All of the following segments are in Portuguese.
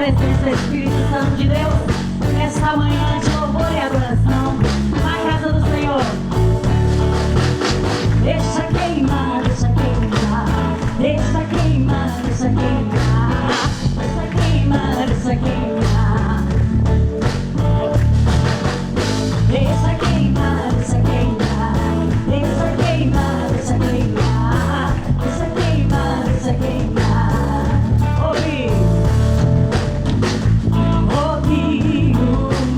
presença do Espírito Santo de Deus nesta manhã de louvor e adoração na casa do Senhor. Deixa queimar, deixa queimar, deixa queimar, deixa queimar, deixa queimar, deixa queimar, deixa queimar, deixa queimar, deixa queimar, deixa queimar, deixa queimar, deixa queimar. Ouvi o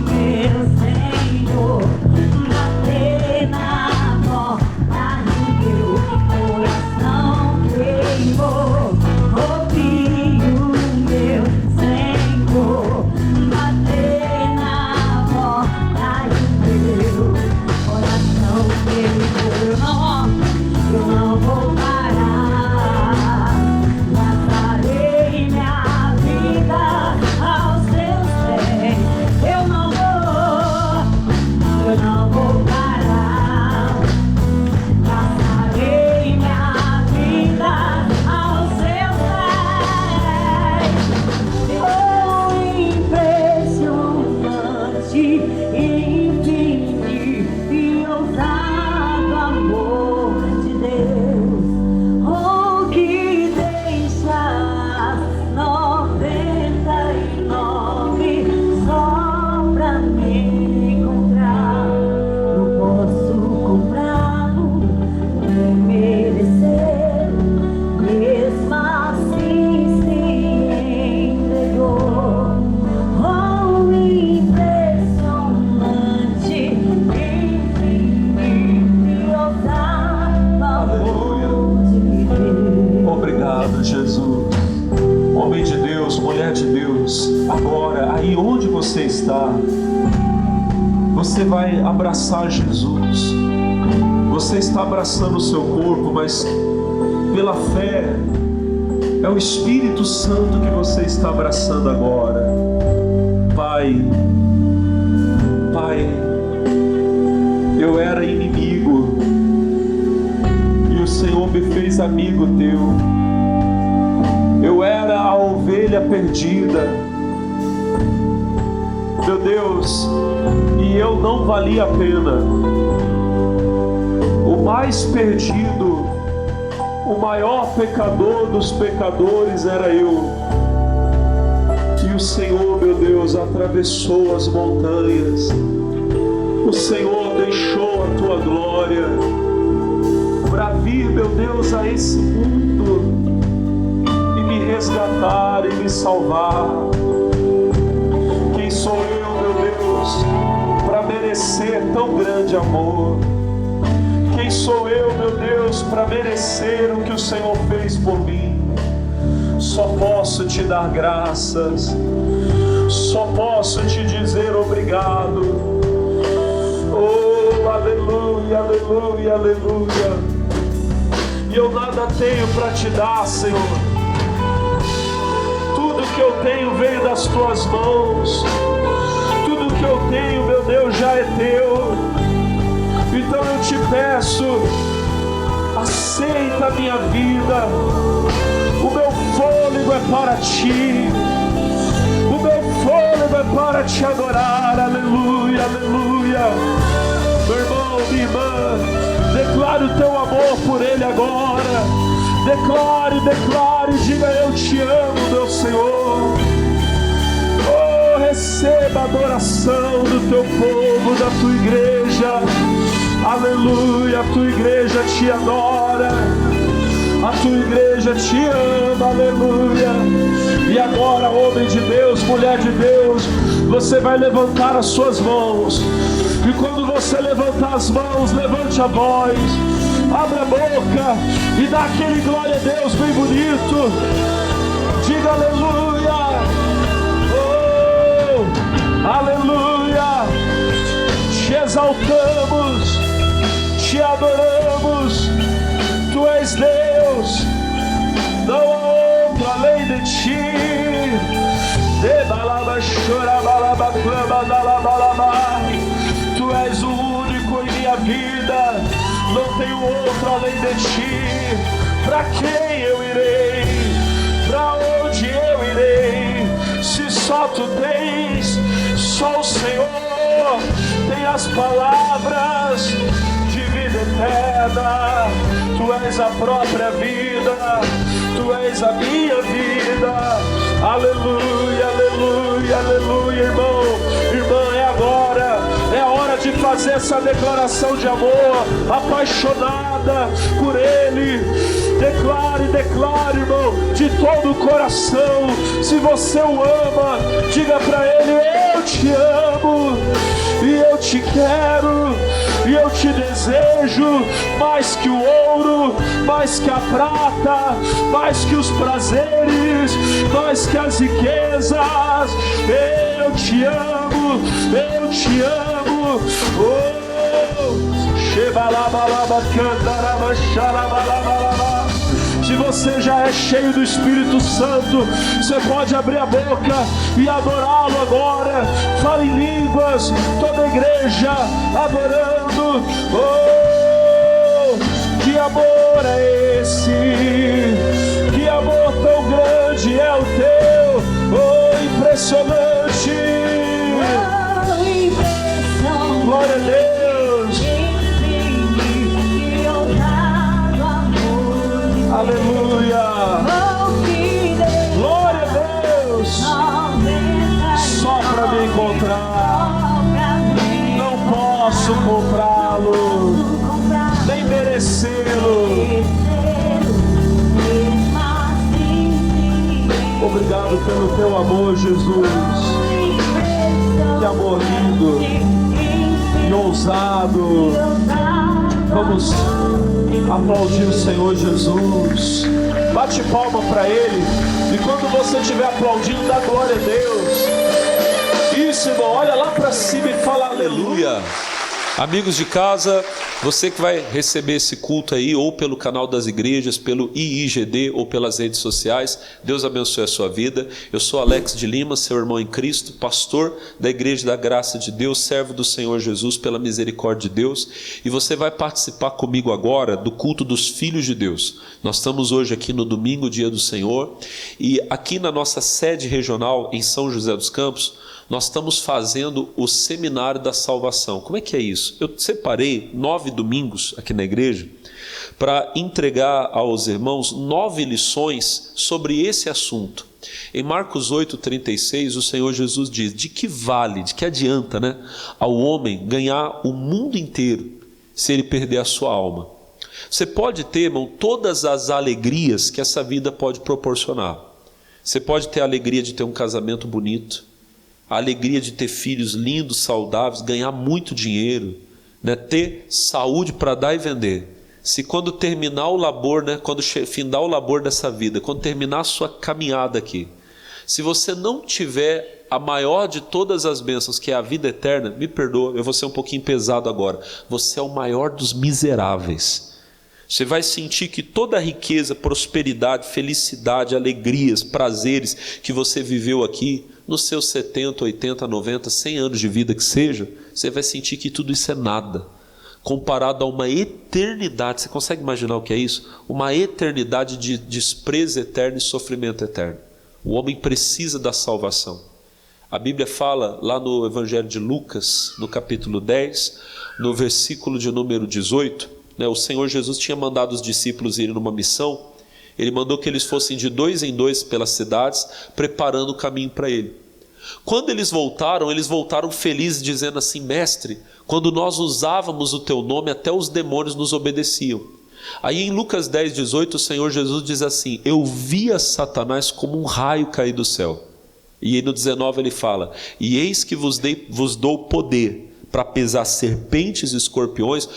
meu Senhor bater na porta do meu coração queimou. Ouvi o meu Senhor bater na porta do meu coração queimou. Eu não vou parar, lançarei minha vida aos teus pés. Eu não vou parar, lançarei minha vida aos teus pés. Oh, impressionante, infinito e ousado amor de Deus. Oh, que deixa 99 só pra me encontrar. Não posso comprá-lo, nem merecer, mesmo assim se entregou. Oh, impressionante, infinito e ousado amor de Deus. Obrigado, Jesus. Homem de Deus, mulher de Deus, agora, aí onde você está, você vai abraçar Jesus. Você está abraçando o seu corpo, mas pela fé, é o Espírito Santo que você está abraçando agora. Pai, eu era inimigo e o Senhor me fez amigo teu. Eu era a ovelha perdida, meu Deus, e eu não valia a pena. O mais perdido, o maior pecador dos pecadores era eu. E o Senhor, meu Deus, atravessou as montanhas. O Senhor deixou a tua glória para vir, meu Deus, a esse mundo e me resgatar e me salvar. Quem sou eu, meu Deus, para merecer tão grande amor? Quem sou eu, meu Deus, para merecer o que o Senhor fez por mim? Só posso te dar graças, só posso te dizer obrigado. Oh, aleluia, aleluia, aleluia. E eu nada tenho para te dar, Senhor. Tudo que eu tenho veio das tuas mãos. Tudo que eu tenho, meu Deus, já é teu. Então eu te peço, aceita a minha vida. O meu fôlego é para ti. O meu fôlego é para te adorar. Aleluia, aleluia. Meu irmão, minha irmã, declare o teu amor por Ele agora. Declare, declare, diga: eu te amo, meu Senhor. Oh, receba a adoração do teu povo, da tua igreja. Aleluia, a tua igreja te adora. A tua igreja te ama, aleluia. E agora, homem de Deus, mulher de Deus, você vai levantar as suas mãos. E quando você levantar as mãos, levante a voz, abra a boca e dá aquele glória a Deus bem bonito. Diga aleluia. Oh, aleluia. Te exaltamos, te adoramos. Tu és Deus, não há outro além de ti. Tu és o único em minha vida, não tenho outro além de ti. Para quem eu irei? Para onde eu irei? Se Só tu tens, só o Senhor tem as palavras de vida eterna. Tu és a própria vida, tu és a minha vida. Aleluia, aleluia, aleluia, irmão, irmã, é agora, é a hora de fazer essa declaração de amor, apaixonada por Ele. Declare, declare, irmão, de todo o coração. Se você o ama, diga para Ele: eu te amo, e eu te quero, e eu te desejo mais que o ouro, mais que a prata, mais que os prazeres, mais que as riquezas. Eu te amo, eu te amo. Se você já é cheio do Espírito Santo, você pode abrir a boca e adorá-lo agora. Fale em línguas, toda a igreja adorando. Oh, que amor é esse? Que amor tão grande é o teu? Oh, impressionante! Glória a Deus! Aleluia! Glória a Deus! Só para me encontrar, não posso comprá-lo, nem merecê-lo. Obrigado pelo teu amor, Jesus. Que amor lindo e ousado. Vamos aplaudir o Senhor Jesus. Bate palma para Ele. E quando você estiver aplaudindo, dá glória a Deus. Isso, irmão, olha lá para cima e fala aleluia. Amigos de casa, você que vai receber esse culto aí, ou pelo canal das igrejas, pelo IIGD, ou pelas redes sociais, Deus abençoe a sua vida. Eu sou Alex de Lima, seu irmão em Cristo, pastor da Igreja da Graça de Deus, servo do Senhor Jesus, pela misericórdia de Deus. E você vai participar comigo agora do culto dos filhos de Deus. Nós estamos hoje aqui no domingo, dia do Senhor, e aqui na nossa sede regional em São José dos Campos, nós estamos fazendo o Seminário da Salvação. Como é que é isso? Eu separei 9 domingos aqui na igreja para entregar aos irmãos 9 lições sobre esse assunto. Em Marcos 8,36, o Senhor Jesus diz: de que vale, de que adianta, né, ao homem ganhar o mundo inteiro se ele perder a sua alma? Você pode ter, irmão, todas as alegrias que essa vida pode proporcionar. Você pode ter a alegria de ter um casamento bonito, a alegria de ter filhos lindos, saudáveis, ganhar muito dinheiro, né? Ter saúde para dar e vender. Se quando terminar o labor, né? Quando findar o labor dessa vida, quando terminar a sua caminhada aqui, se você não tiver a maior de todas as bênçãos, que é a vida eterna, me perdoa, eu vou ser um pouquinho pesado agora, você é o maior dos miseráveis. Você vai sentir que toda a riqueza, prosperidade, felicidade, alegrias, prazeres que você viveu aqui, nos seus 70, 80, 90, 100 anos de vida que seja, você vai sentir que tudo isso é nada, comparado a uma eternidade. Você consegue imaginar o que é isso? Uma eternidade de desprezo eterno e sofrimento eterno. O homem precisa da salvação. A Bíblia fala lá no Evangelho de Lucas, no capítulo 10, no versículo de número 18, né, o Senhor Jesus tinha mandado os discípulos irem numa missão. Ele mandou que eles fossem de 2 em 2 pelas cidades, preparando o caminho para Ele. Quando eles voltaram felizes, dizendo assim: mestre, quando nós usávamos o teu nome, até os demônios nos obedeciam. Aí em Lucas 10:18, o Senhor Jesus diz assim: eu via Satanás como um raio cair do céu. E aí no 19 ele fala: e eis que vos dou poder para pisar serpentes e escorpiões,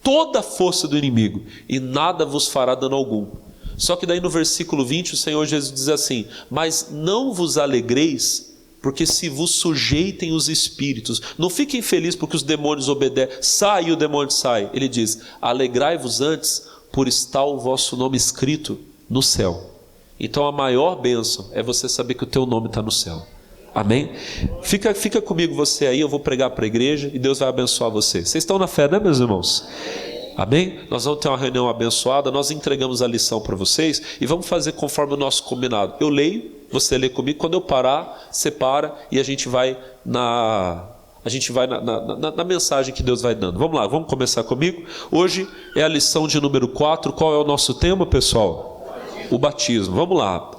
toda a força do inimigo, e nada vos fará dano algum. Só que daí no versículo 20 o Senhor Jesus diz assim: mas não vos alegreis, porque se vos sujeitem os espíritos. Não fiquem felizes porque os demônios obedecem. Sai e o demônio sai. Ele diz: alegrai-vos antes, por estar o vosso nome escrito no céu. Então a maior bênção é você saber que o teu nome está no céu. Amém? Fica comigo você aí, eu vou pregar para a igreja e Deus vai abençoar você. Vocês estão na fé, né, meus irmãos? Amém? Nós vamos ter uma reunião abençoada, nós entregamos a lição para vocês e vamos fazer conforme o nosso combinado. Eu leio, você lê comigo. Quando eu parar, você para e a gente vai na mensagem que Deus vai dando. Vamos lá, vamos começar comigo. Hoje é a lição de número 4. Qual é o nosso tema, pessoal? O batismo. Vamos lá.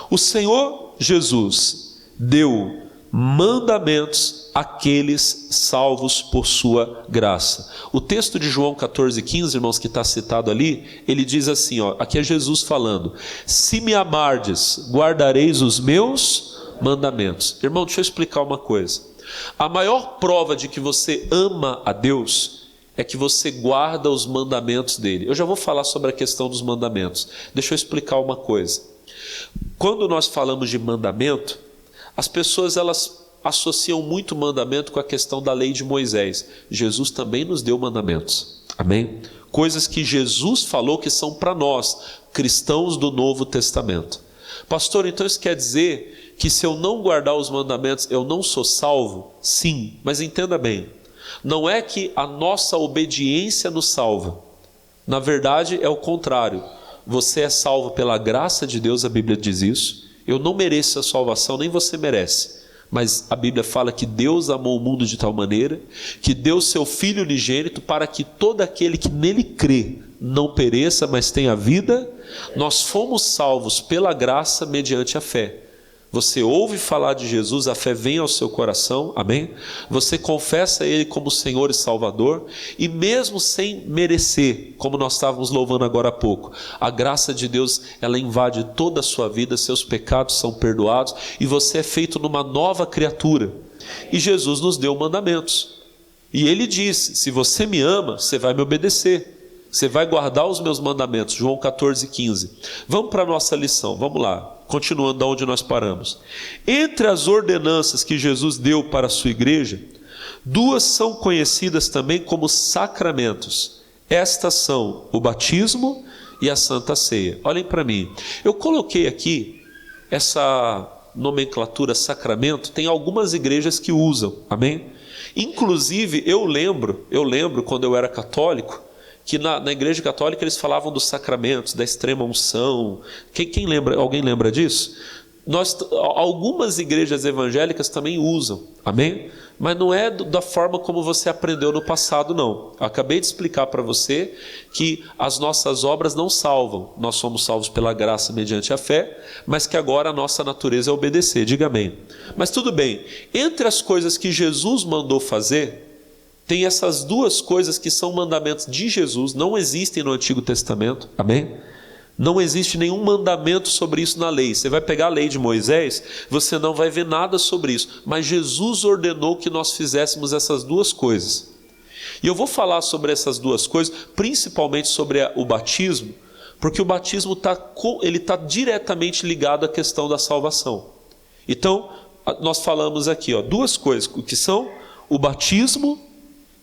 O Senhor Jesus deu mandamentos àqueles salvos por sua graça. O texto de João 14,15, irmãos, que está citado ali, ele diz assim, aqui é Jesus falando: se me amardes, guardareis os meus mandamentos. Irmão, deixa eu explicar uma coisa. A maior prova de que você ama a Deus é que você guarda os mandamentos dele. Eu já vou falar sobre a questão dos mandamentos. Deixa eu explicar uma coisa. Quando nós falamos de mandamento, as pessoas elas associam muito mandamento com a questão da lei de Moisés. Jesus também nos deu mandamentos. Amém? Coisas que Jesus falou que são para nós, cristãos do Novo Testamento. Pastor, então isso quer dizer que se eu não guardar os mandamentos, eu não sou salvo? Sim, mas entenda bem. Não é que a nossa obediência nos salva. Na verdade, é o contrário. Você é salvo pela graça de Deus, a Bíblia diz isso. Eu não mereço a salvação, nem você merece. Mas a Bíblia fala que Deus amou o mundo de tal maneira que deu seu Filho unigênito para que todo aquele que nele crê não pereça, mas tenha vida. Nós fomos salvos pela graça mediante a fé. Você ouve falar de Jesus, a fé vem ao seu coração, amém? Você confessa Ele como Senhor e Salvador, e mesmo sem merecer, como nós estávamos louvando agora há pouco, a graça de Deus, ela invade toda a sua vida, seus pecados são perdoados, e você é feito numa nova criatura. E Jesus nos deu mandamentos, e Ele disse: se você me ama, você vai me obedecer, você vai guardar os meus mandamentos. João 14,15. Vamos para a nossa lição, vamos lá. Continuando da onde nós paramos. Entre as ordenanças que Jesus deu para a sua igreja, duas são conhecidas também como sacramentos. Estas são o batismo e a Santa Ceia. Olhem para mim. Eu coloquei aqui essa nomenclatura sacramento, tem algumas igrejas que usam, amém? Inclusive, eu lembro quando eu era católico, que na igreja católica eles falavam dos sacramentos, da extrema unção. Quem lembra? Alguém lembra disso? Algumas igrejas evangélicas também usam, amém? Mas não é da forma como você aprendeu no passado, não. Eu acabei de explicar para você que as nossas obras não salvam. Nós somos salvos pela graça mediante a fé, mas que agora a nossa natureza é obedecer. Diga amém. Mas tudo bem, entre as coisas que Jesus mandou fazer, tem essas duas coisas que são mandamentos de Jesus, não existem no Antigo Testamento, amém? Não existe nenhum mandamento sobre isso na lei. Você vai pegar a lei de Moisés, você não vai ver nada sobre isso, mas Jesus ordenou que nós fizéssemos essas duas coisas. E eu vou falar sobre essas duas coisas, principalmente sobre o batismo, porque o batismo está diretamente ligado à questão da salvação. Então, nós falamos aqui, duas coisas, que são o batismo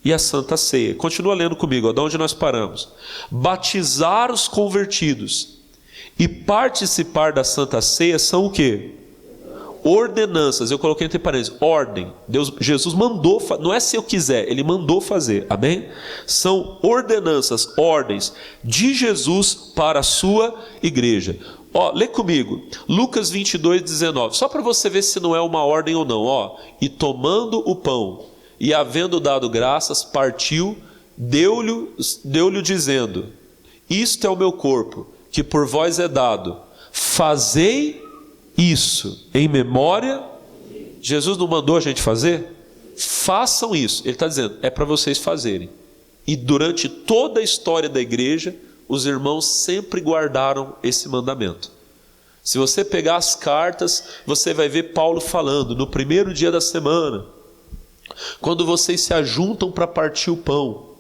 e a Santa Ceia. Continua lendo comigo, de onde nós paramos. Batizar os convertidos e participar da Santa Ceia são o quê? Ordenanças. Eu coloquei entre parênteses, ordem. Jesus mandou, não é se eu quiser, Ele mandou fazer, amém? São ordenanças, ordens de Jesus para a sua igreja. Lê comigo, Lucas 22:19, só para você ver se não é uma ordem ou não. E tomando o pão, e havendo dado graças, partiu, deu-lhe dizendo: isto é o meu corpo, que por vós é dado, fazei isso em memória. Jesus não mandou a gente fazer? Façam isso. Ele está dizendo, é para vocês fazerem. E durante toda a história da igreja, os irmãos sempre guardaram esse mandamento. Se você pegar as cartas, você vai ver Paulo falando, no primeiro dia da semana, quando vocês se ajuntam para partir o pão.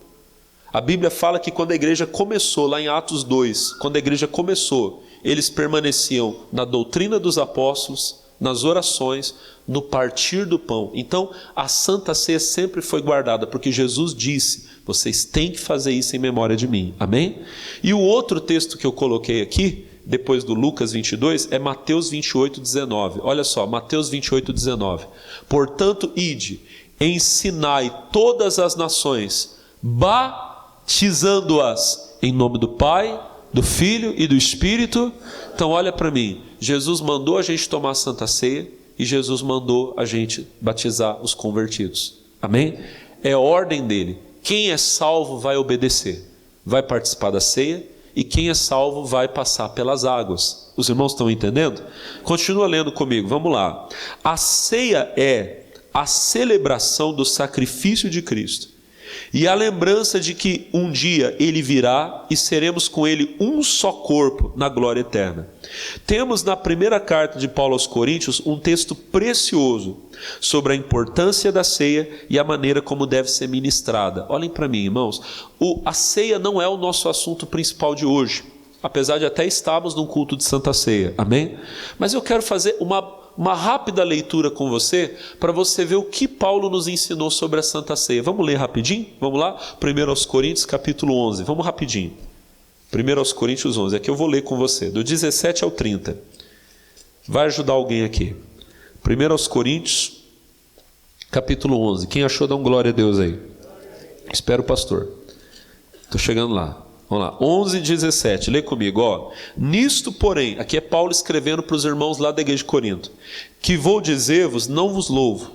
A Bíblia fala que quando a igreja começou, lá em Atos 2, quando a igreja começou, eles permaneciam na doutrina dos apóstolos, nas orações, no partir do pão. Então, a Santa Ceia sempre foi guardada, porque Jesus disse, vocês têm que fazer isso em memória de mim. Amém? E o outro texto que eu coloquei aqui, depois do Lucas 22, é Mateus 28:19. Olha só, Mateus 28:19. Portanto, ide, ensinai todas as nações, batizando-as em nome do Pai, do Filho e do Espírito. Então olha para mim, Jesus mandou a gente tomar a Santa Ceia e Jesus mandou a gente batizar os convertidos. Amém? É a ordem dele. Quem é salvo vai obedecer, vai participar da ceia, e quem é salvo vai passar pelas águas. Os irmãos estão entendendo? Continua lendo comigo, vamos lá. A ceia é a celebração do sacrifício de Cristo e a lembrança de que um dia Ele virá e seremos com Ele um só corpo na glória eterna. Temos na primeira carta de Paulo aos Coríntios um texto precioso sobre a importância da ceia e a maneira como deve ser ministrada. Olhem para mim, irmãos, a ceia não é o nosso assunto principal de hoje, apesar de até estarmos num culto de Santa Ceia, amém? Mas eu quero fazer uma rápida leitura com você, para você ver o que Paulo nos ensinou sobre a Santa Ceia. Vamos ler rapidinho? Vamos lá? 1 aos Coríntios capítulo 11, vamos rapidinho. 1 aos Coríntios 11, aqui eu vou ler com você, do 17 ao 30. Vai ajudar alguém aqui. 1 aos Coríntios capítulo 11, quem achou, dá um glória a Deus aí. Espera o pastor, estou chegando lá. Vamos lá, 11, 17, lê comigo, ó. Nisto, porém, aqui é Paulo escrevendo para os irmãos lá da igreja de Corinto, que vou dizer-vos, não vos louvo,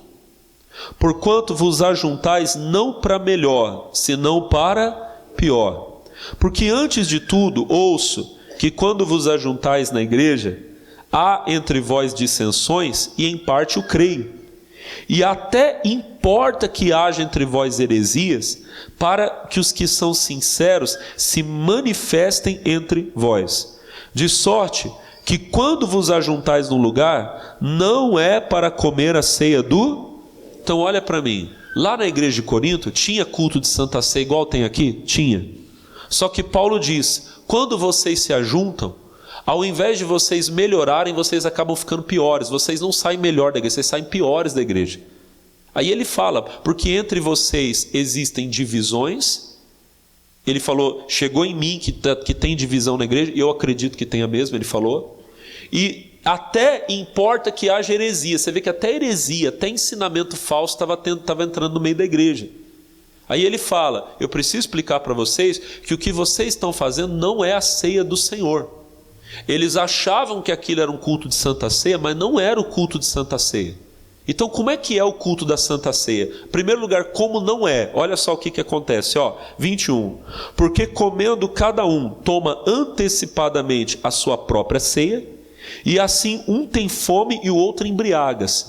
porquanto vos ajuntais não para melhor, senão para pior. Porque antes de tudo ouço que quando vos ajuntais na igreja, há entre vós dissensões, e em parte o creio. E até importa que haja entre vós heresias, para que os que são sinceros se manifestem entre vós. De sorte que quando vos ajuntais num lugar, não é para comer a ceia do... Então olha para mim, lá na igreja de Corinto, tinha culto de Santa Ceia igual tem aqui? Tinha. Só que Paulo diz, quando vocês se ajuntam, ao invés de vocês melhorarem, vocês acabam ficando piores. Vocês não saem melhor da igreja, vocês saem piores da igreja. Aí ele fala, porque entre vocês existem divisões. Ele falou, chegou em mim que tem divisão na igreja, e eu acredito que tenha mesmo, ele falou. E até importa que haja heresia. Você vê que até heresia, até ensinamento falso estava entrando no meio da igreja. Aí ele fala, eu preciso explicar para vocês que o que vocês estão fazendo não é a ceia do Senhor. Eles achavam que aquilo era um culto de Santa Ceia, mas não era o culto de Santa Ceia. Então como é que é o culto da Santa Ceia? Em primeiro lugar, como não é? Olha só o que acontece, ó, 21. Porque comendo cada um toma antecipadamente a sua própria ceia, e assim um tem fome e o outro embriaga-se.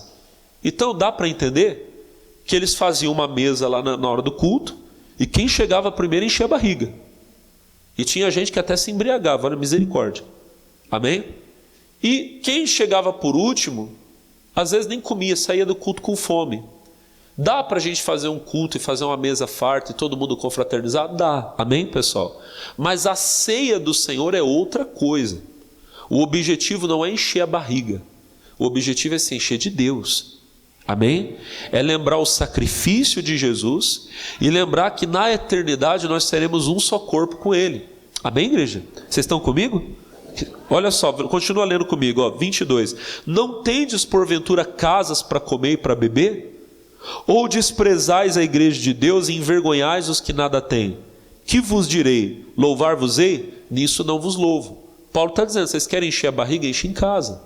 Então dá para entender que eles faziam uma mesa lá na hora do culto, e quem chegava primeiro enchia a barriga. E tinha gente que até se embriagava, olha, misericórdia. Amém? E quem chegava por último, às vezes nem comia, saía do culto com fome. Dá para a gente fazer um culto e fazer uma mesa farta e todo mundo confraternizar? Dá, amém, pessoal? Mas a ceia do Senhor é outra coisa. O objetivo não é encher a barriga, o objetivo é se encher de Deus. Amém? É lembrar o sacrifício de Jesus e lembrar que na eternidade nós seremos um só corpo com Ele. Amém, igreja? Vocês estão comigo? Olha só, continua lendo comigo, ó, 22. Não tendes porventura casas para comer e para beber? Ou desprezais a igreja de Deus e envergonhais os que nada têm? Que vos direi? Louvar-vos-ei? Nisso não vos louvo. Paulo está dizendo, vocês querem encher a barriga? Enche em casa.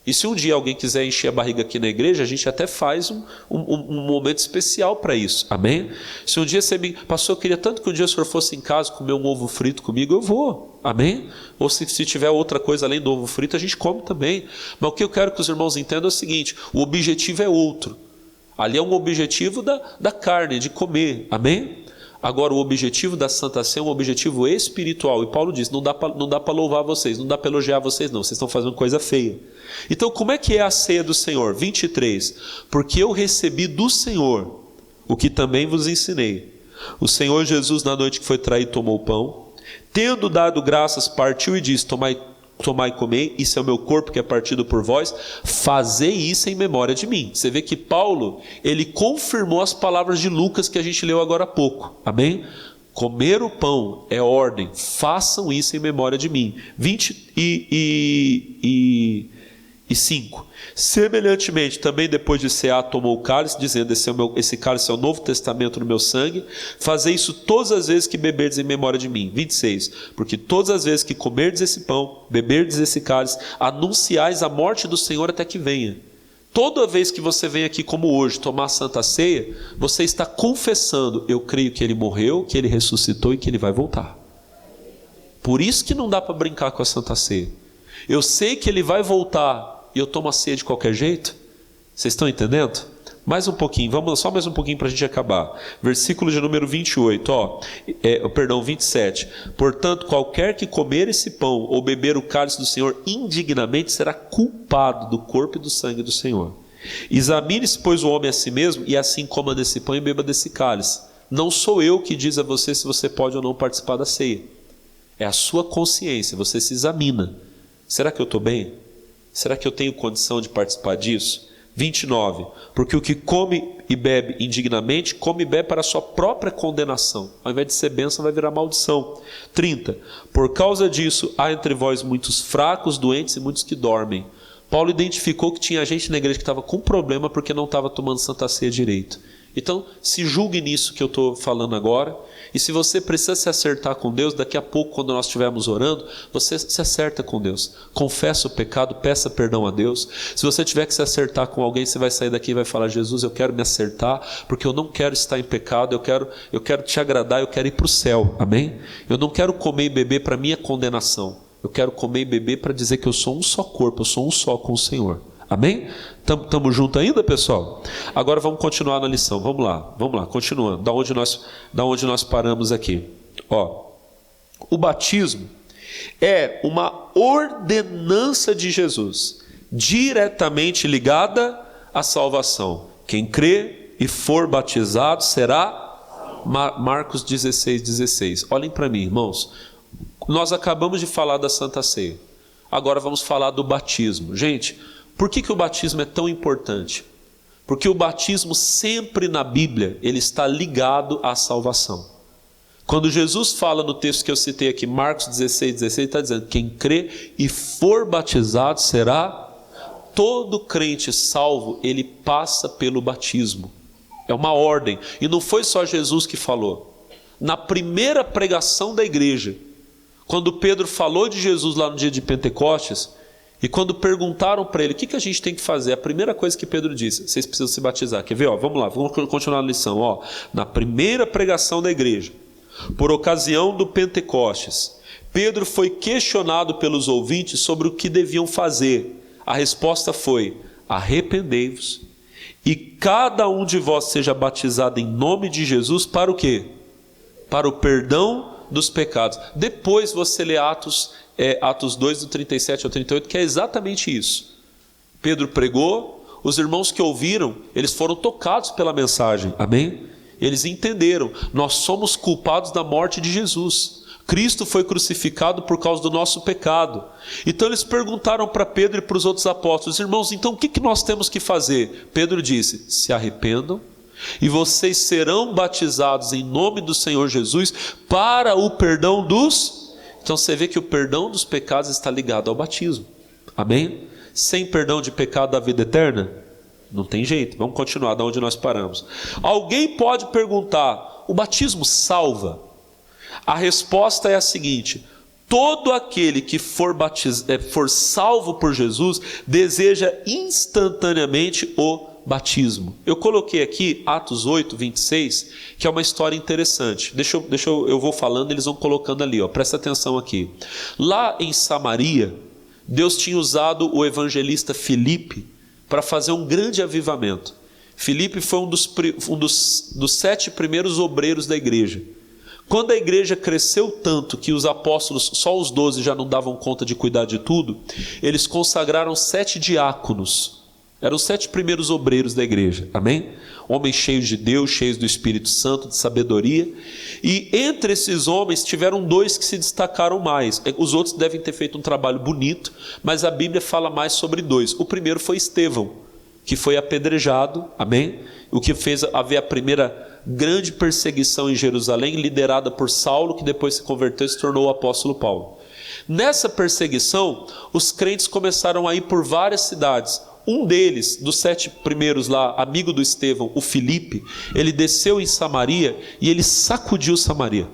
E se um dia alguém quiser encher a barriga aqui na igreja, a gente até faz um momento especial para isso, amém? Se um dia você me... Pastor, eu queria tanto que um dia o senhor fosse em casa comer um ovo frito comigo, eu vou, amém? Ou se tiver outra coisa além do ovo frito, a gente come também. Mas o que eu quero que os irmãos entendam é o seguinte, o objetivo é outro. Ali é um objetivo da carne, de comer, amém? Agora o objetivo da Santa Ceia é um objetivo espiritual. E Paulo diz, não dá para louvar vocês, não dá para elogiar vocês não, vocês estão fazendo coisa feia. Então como é que é a ceia do Senhor? 23. Porque eu recebi do Senhor o que também vos ensinei. O Senhor Jesus, na noite que foi traído, tomou o pão, tendo dado graças, partiu e disse, tomai e comei, isso é o meu corpo que é partido por vós, fazei isso em memória de mim. Você vê que Paulo, ele confirmou as palavras de Lucas que a gente leu agora há pouco, amém? Comer o pão é ordem, façam isso em memória de mim. E 5, semelhantemente, também depois de cear, tomou o cálice, dizendo, esse cálice é o novo testamento no meu sangue, fazei isso todas as vezes que beberdes em memória de mim. 26, porque todas as vezes que comerdes esse pão, beberdes esse cálice, anunciais a morte do Senhor até que venha. Toda vez que você vem aqui como hoje, tomar a Santa Ceia, você está confessando, eu creio que Ele morreu, que Ele ressuscitou e que Ele vai voltar. Por isso que não dá para brincar com a Santa Ceia. Eu sei que Ele vai voltar, e eu tomo a ceia de qualquer jeito? Vocês estão entendendo? Mais um pouquinho, vamos só mais um pouquinho para a gente acabar. Versículo de número 28, 27. Portanto, qualquer que comer esse pão ou beber o cálice do Senhor indignamente será culpado do corpo e do sangue do Senhor. Examine-se, pois, o homem a si mesmo, e assim coma desse pão e beba desse cálice. Não sou eu que diz a você se você pode ou não participar da ceia. É a sua consciência, você se examina. Será que eu estou bem? Será que eu tenho condição de participar disso? 29. Porque o que come e bebe indignamente, come e bebe para a sua própria condenação. Ao invés de ser bênção, vai virar maldição. 30. Por causa disso, há entre vós muitos fracos, doentes e muitos que dormem. Paulo identificou que tinha gente na igreja que estava com problema porque não estava tomando Santa Ceia direito. Então, se julgue nisso que eu estou falando agora. E se você precisa se acertar com Deus, daqui a pouco, quando nós estivermos orando, você se acerta com Deus. Confessa o pecado, peça perdão a Deus. Se você tiver que se acertar com alguém, você vai sair daqui e vai falar, Jesus, eu quero me acertar, porque eu não quero estar em pecado, eu quero te agradar, eu quero ir para o céu. Amém? Eu não quero comer e beber para minha condenação. Eu quero comer e beber para dizer que eu sou um só corpo, eu sou um só com o Senhor. Amém? Estamos juntos ainda, pessoal? Agora vamos continuar na lição. Vamos lá, continuando. Da onde nós paramos aqui. O batismo é uma ordenança de Jesus, diretamente ligada à salvação. Quem crê e for batizado será Marcos 16:16. Olhem para mim, irmãos. Nós acabamos de falar da Santa Ceia. Agora vamos falar do batismo. Gente, por que o batismo é tão importante? Porque o batismo sempre na Bíblia, ele está ligado à salvação. Quando Jesus fala no texto que eu citei aqui, Marcos 16:16, está dizendo, quem crê e for batizado será, todo crente salvo, ele passa pelo batismo. É uma ordem. E não foi só Jesus que falou. Na primeira pregação da igreja, quando Pedro falou de Jesus lá no dia de Pentecostes, e quando perguntaram para ele, o que a gente tem que fazer? A primeira coisa que Pedro disse, vocês precisam se batizar. Quer ver? Vamos lá, vamos continuar a lição. Na primeira pregação da igreja, por ocasião do Pentecostes, Pedro foi questionado pelos ouvintes sobre o que deviam fazer. A resposta foi, arrependei-vos, e cada um de vós seja batizado em nome de Jesus para o quê? Para o perdão dos pecados. Depois você lê Atos 2, do 37 ao 38, que é exatamente isso. Pedro pregou, os irmãos que ouviram, eles foram tocados pela mensagem, amém? Eles entenderam, nós somos culpados da morte de Jesus. Cristo foi crucificado por causa do nosso pecado. Então eles perguntaram para Pedro e para os outros apóstolos, irmãos, então o que nós temos que fazer? Pedro disse, se arrependam, e vocês serão batizados em nome do Senhor Jesus para o perdão dos... Então você vê que o perdão dos pecados está ligado ao batismo. Amém? Sem perdão de pecado da vida eterna? Não tem jeito. Vamos continuar da onde nós paramos. Alguém pode perguntar, o batismo salva? A resposta é a seguinte, todo aquele que for salvo por Jesus, deseja instantaneamente o batismo. Eu coloquei aqui Atos 8, 26, que é uma história interessante. Eu vou falando, eles vão colocando ali, presta atenção aqui. Lá em Samaria, Deus tinha usado o evangelista Filipe para fazer um grande avivamento. Filipe foi um dos 7 primeiros obreiros da igreja. Quando a igreja cresceu tanto que os apóstolos, só os 12 já não davam conta de cuidar de tudo, eles consagraram 7 diáconos. Eram os 7 primeiros obreiros da igreja, amém? Homens cheios de Deus, cheios do Espírito Santo, de sabedoria. E entre esses homens tiveram 2 que se destacaram mais. Os outros devem ter feito um trabalho bonito, mas a Bíblia fala mais sobre 2. O primeiro foi Estevão, que foi apedrejado, amém? O que fez haver a primeira grande perseguição em Jerusalém, liderada por Saulo, que depois se converteu e se tornou o apóstolo Paulo. Nessa perseguição, os crentes começaram a ir por várias cidades. Um deles, dos 7 primeiros lá, amigo do Estevão, o Filipe, ele desceu em Samaria e ele sacudiu Samaria.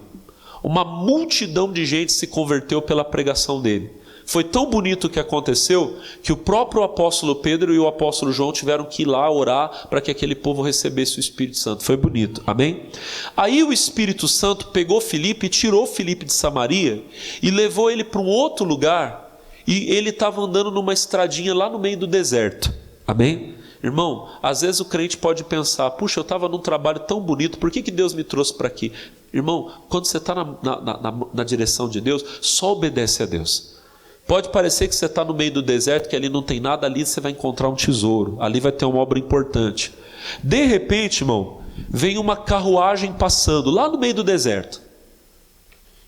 Uma multidão de gente se converteu pela pregação dele. Foi tão bonito o que aconteceu, que o próprio apóstolo Pedro e o apóstolo João tiveram que ir lá orar para que aquele povo recebesse o Espírito Santo. Foi bonito, amém? Aí o Espírito Santo pegou Filipe e tirou Filipe de Samaria e levou ele para um outro lugar. E ele estava andando numa estradinha lá no meio do deserto, amém? Irmão, às vezes o crente pode pensar: puxa, eu estava num trabalho tão bonito, por que Deus me trouxe para aqui? Irmão, quando você está na direção de Deus, só obedece a Deus. Pode parecer que você está no meio do deserto, que ali não tem nada, ali você vai encontrar um tesouro, ali vai ter uma obra importante. De repente, irmão, vem uma carruagem passando lá no meio do deserto.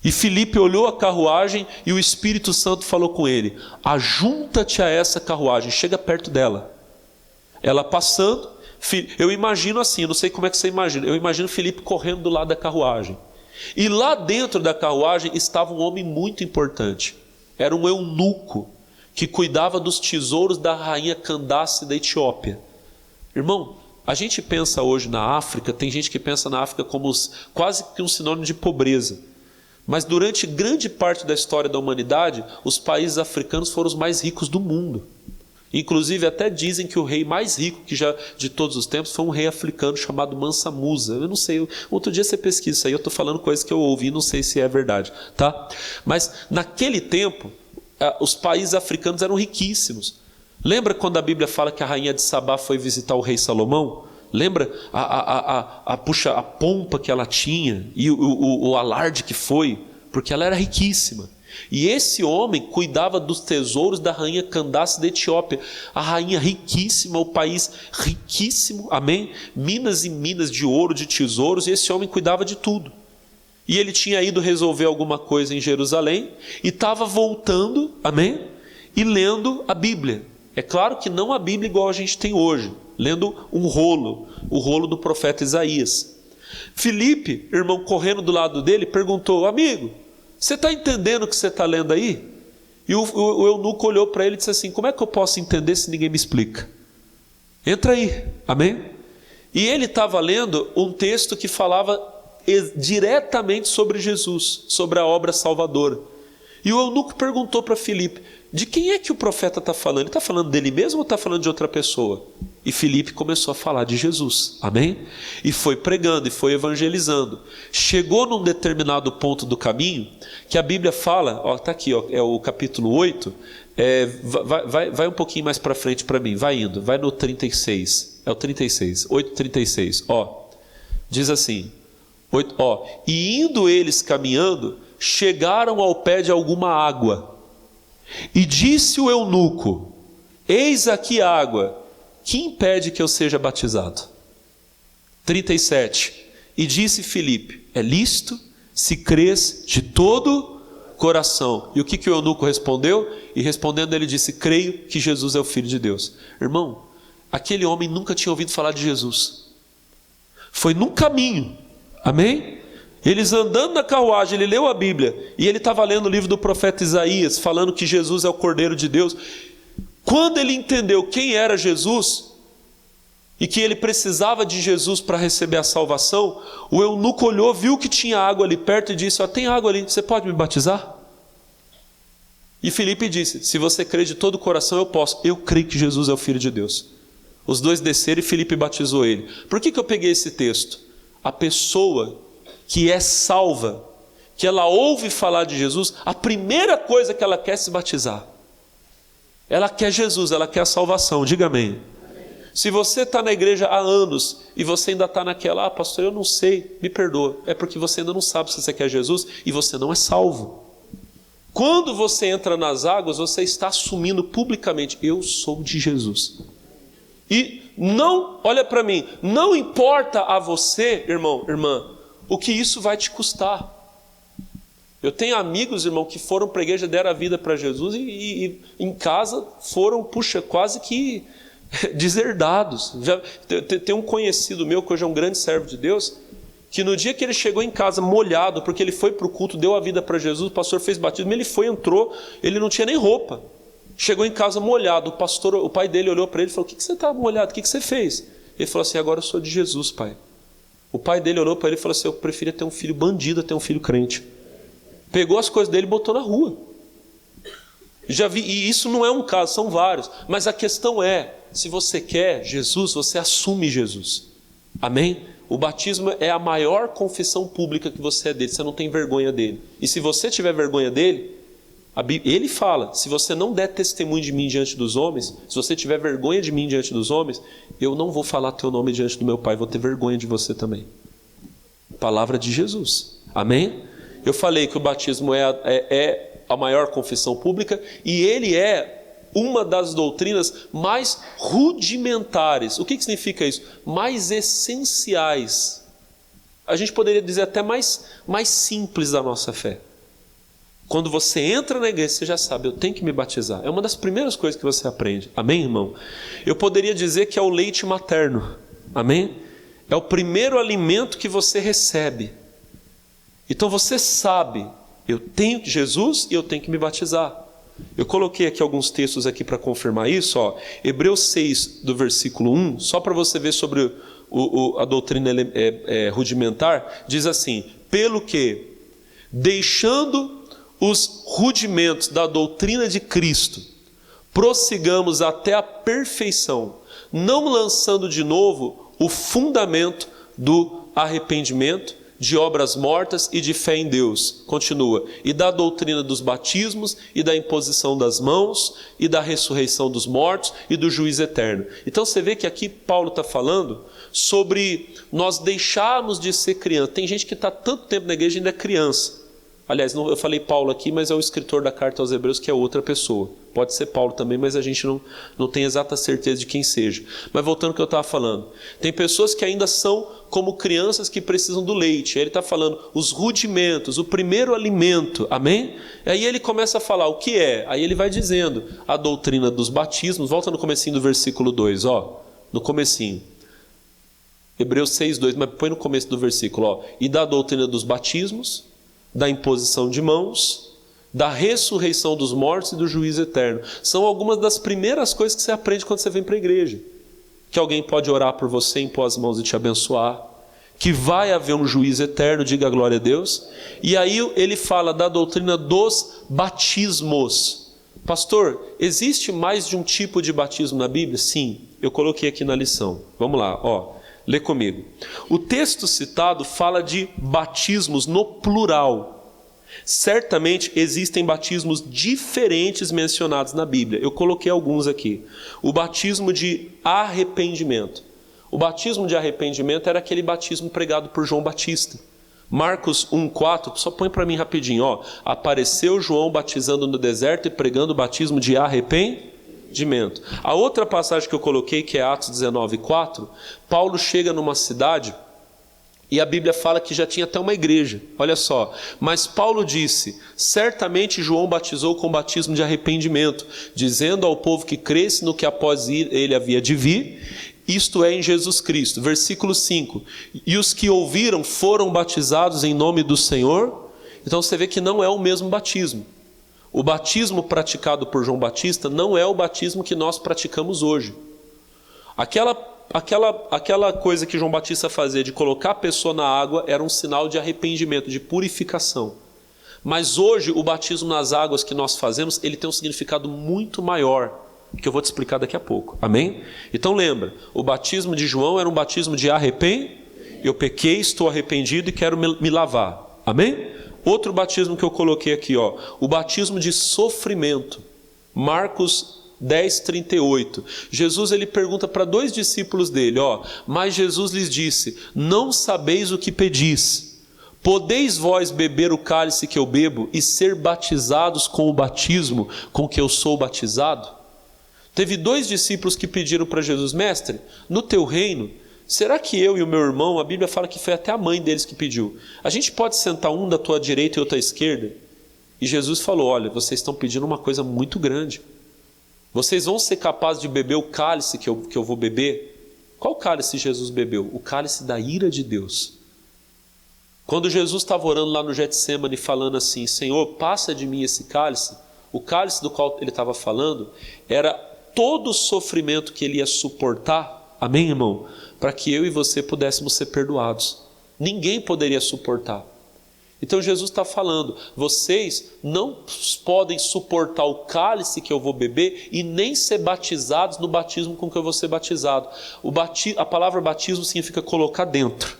E Filipe olhou a carruagem e o Espírito Santo falou com ele: ajunta-te a essa carruagem, chega perto dela. Ela passando, eu imagino assim, eu não sei como é que você imagina, eu imagino Filipe correndo do lado da carruagem. E lá dentro da carruagem estava um homem muito importante. Era um eunuco que cuidava dos tesouros da rainha Candace da Etiópia. Irmão, a gente pensa hoje na África, tem gente que pensa na África como quase que um sinônimo de pobreza. Mas durante grande parte da história da humanidade, os países africanos foram os mais ricos do mundo. Inclusive até dizem que o rei mais rico que já de todos os tempos foi um rei africano chamado Mansa Musa. Eu não sei, outro dia você pesquisa isso aí, eu estou falando coisas que eu ouvi, não sei se é verdade, tá? Mas naquele tempo, os países africanos eram riquíssimos. Lembra quando a Bíblia fala que a rainha de Sabá foi visitar o rei Salomão? Lembra a pompa que ela tinha e o alarde que foi? Porque ela era riquíssima. E esse homem cuidava dos tesouros da rainha Candace da Etiópia. A rainha riquíssima, o país riquíssimo, amém? Minas e minas de ouro, de tesouros, e esse homem cuidava de tudo. E ele tinha ido resolver alguma coisa em Jerusalém e estava voltando, amém? E lendo a Bíblia. É claro que não a Bíblia igual a gente tem hoje, lendo o rolo do profeta Isaías. Filipe, irmão, correndo do lado dele, perguntou: amigo, você está entendendo o que você está lendo aí? E o eunuco olhou para ele e disse assim: como é que eu posso entender se ninguém me explica? Entra aí, amém? E ele estava lendo um texto que falava diretamente sobre Jesus, sobre a obra salvadora. E o eunuco perguntou para Filipe: de quem é que o profeta está falando? Ele está falando dele mesmo ou está falando de outra pessoa? E Filipe começou a falar de Jesus, amém? E foi pregando, e foi evangelizando. Chegou num determinado ponto do caminho, que a Bíblia fala, está aqui, é o capítulo 8, vai um pouquinho mais para frente para mim, vai indo, vai no 36, é o 36, 8:36, diz assim, e indo eles caminhando, chegaram ao pé de alguma água, e disse o eunuco: eis aqui água, que impede que eu seja batizado? 37, e disse Filipe: é lícito se crês de todo coração. E o que o eunuco respondeu? E respondendo ele disse: creio que Jesus é o Filho de Deus. Irmão, aquele homem nunca tinha ouvido falar de Jesus. Foi num caminho, amém? Eles andando na carruagem, ele leu a Bíblia, e ele estava lendo o livro do profeta Isaías, falando que Jesus é o Cordeiro de Deus. Quando ele entendeu quem era Jesus, e que ele precisava de Jesus para receber a salvação, o eunuco olhou, viu que tinha água ali perto e disse: tem água ali, você pode me batizar? E Filipe disse: se você crê de todo o coração, eu posso. Eu creio que Jesus é o Filho de Deus. Os dois desceram e Filipe batizou ele. Por que eu peguei esse texto? A pessoa que é salva, que ela ouve falar de Jesus, a primeira coisa que ela quer é se batizar. Ela quer Jesus, ela quer a salvação, diga amém. Se você está na igreja há anos e você ainda está naquela: pastor, eu não sei, me perdoa. É porque você ainda não sabe se você quer Jesus e você não é salvo. Quando você entra nas águas, você está assumindo publicamente: eu sou de Jesus. E não, olha para mim, não importa a você, irmão, irmã, o que isso vai te custar. Eu tenho amigos, irmão, que foram para a igreja, deram a vida para Jesus e em casa foram, quase que deserdados. Tem um conhecido meu, que hoje é um grande servo de Deus, que no dia que ele chegou em casa molhado, porque ele foi para o culto, deu a vida para Jesus, o pastor fez batismo, ele foi, entrou, ele não tinha nem roupa. Chegou em casa molhado, o pai dele olhou para ele e falou: o que você está molhado, o que você fez? Ele falou assim: agora eu sou de Jesus, pai. O pai dele olhou para ele e falou assim: eu preferia ter um filho bandido a ter um filho crente. Pegou as coisas dele e botou na rua. Já vi, e isso não é um caso, são vários. Mas a questão é, se você quer Jesus, você assume Jesus. Amém? O batismo é a maior confissão pública que você é dele, você não tem vergonha dele. E se você tiver vergonha dele, ele fala: se você não der testemunho de mim diante dos homens, se você tiver vergonha de mim diante dos homens, eu não vou falar teu nome diante do meu Pai, vou ter vergonha de você também. Palavra de Jesus. Amém? Eu falei que o batismo é a maior confissão pública, e ele é uma das doutrinas mais rudimentares. O que significa isso? Mais essenciais. A gente poderia dizer até mais simples da nossa fé. Quando você entra na igreja, você já sabe: eu tenho que me batizar. É uma das primeiras coisas que você aprende. Amém, irmão? Eu poderia dizer que é o leite materno. Amém? É o primeiro alimento que você recebe. Então você sabe: eu tenho Jesus e eu tenho que me batizar. Eu coloquei aqui alguns textos aqui para confirmar isso. Hebreus 6, do versículo 1, só para você ver sobre a doutrina rudimentar, diz assim: pelo que, deixando os rudimentos da doutrina de Cristo, prossigamos até a perfeição, não lançando de novo o fundamento do arrependimento, de obras mortas e de fé em Deus. Continua: e da doutrina dos batismos, e da imposição das mãos, e da ressurreição dos mortos, e do juízo eterno. Então você vê que aqui Paulo está falando sobre nós deixarmos de ser criança. Tem gente que está tanto tempo na igreja e ainda é criança. Aliás, eu falei Paulo aqui, mas é o escritor da carta aos Hebreus, que é outra pessoa. Pode ser Paulo também, mas a gente não tem exata certeza de quem seja. Mas voltando ao que eu estava falando, tem pessoas que ainda são como crianças que precisam do leite. Aí ele está falando os rudimentos, o primeiro alimento, amém? Aí ele começa a falar o que é. Aí ele vai dizendo a doutrina dos batismos. Volta no comecinho do versículo 2, no comecinho. Hebreus 6, 2, mas põe no começo do versículo, e da doutrina dos batismos, da imposição de mãos, da ressurreição dos mortos e do juízo eterno. São algumas das primeiras coisas que você aprende quando você vem para a igreja. Que alguém pode orar por você, impor as mãos e te abençoar. Que vai haver um juízo eterno, diga glória a Deus. E aí ele fala da doutrina dos batismos. Pastor, existe mais de um tipo de batismo na Bíblia? Sim, eu coloquei aqui na lição. Vamos lá, lê comigo. O texto citado fala de batismos no plural. Certamente existem batismos diferentes mencionados na Bíblia. Eu coloquei alguns aqui. O batismo de arrependimento. O batismo de arrependimento era aquele batismo pregado por João Batista. Marcos 1,4, só põe para mim rapidinho. Apareceu João batizando no deserto e pregando o batismo de arrependimento. A outra passagem que eu coloquei, que é Atos 19,4, Paulo chega numa cidade e a Bíblia fala que já tinha até uma igreja. Olha só, mas Paulo disse: certamente João batizou com batismo de arrependimento, dizendo ao povo que cresce no que após ele havia de vir, isto é, em Jesus Cristo. Versículo 5, e os que ouviram foram batizados em nome do Senhor. Então você vê que não é o mesmo batismo. O batismo praticado por João Batista não é o batismo que nós praticamos hoje. Aquela coisa que João Batista fazia de colocar a pessoa na água era um sinal de arrependimento, de purificação. Mas hoje o batismo nas águas que nós fazemos, ele tem um significado muito maior, que eu vou te explicar daqui a pouco. Amém? Então lembra, o batismo de João era um batismo de arrependimento. Eu pequei, estou arrependido e quero me lavar. Amém? Outro batismo que eu coloquei aqui, o batismo de sofrimento. Marcos 10:38. Jesus ele pergunta para 2 discípulos dele, mas Jesus lhes disse: não sabeis o que pedis. Podeis vós beber o cálice que eu bebo e ser batizados com o batismo com que eu sou batizado? Teve 2 discípulos que pediram para Jesus: mestre, no teu reino, será que eu e o meu irmão, a Bíblia fala que foi até a mãe deles que pediu, a gente pode sentar um da tua direita e outro à esquerda? E Jesus falou: olha, vocês estão pedindo uma coisa muito grande. Vocês vão ser capazes de beber o cálice que eu vou beber? Qual cálice Jesus bebeu? O cálice da ira de Deus. Quando Jesus estava orando lá no Getsêmani, falando assim, Senhor, passa de mim esse cálice, o cálice do qual ele estava falando era todo o sofrimento que ele ia suportar, amém, irmão? Para que eu e você pudéssemos ser perdoados. Ninguém poderia suportar. Então Jesus está falando, vocês não podem suportar o cálice que eu vou beber e nem ser batizados no batismo com que eu vou ser batizado. A palavra batismo significa colocar dentro.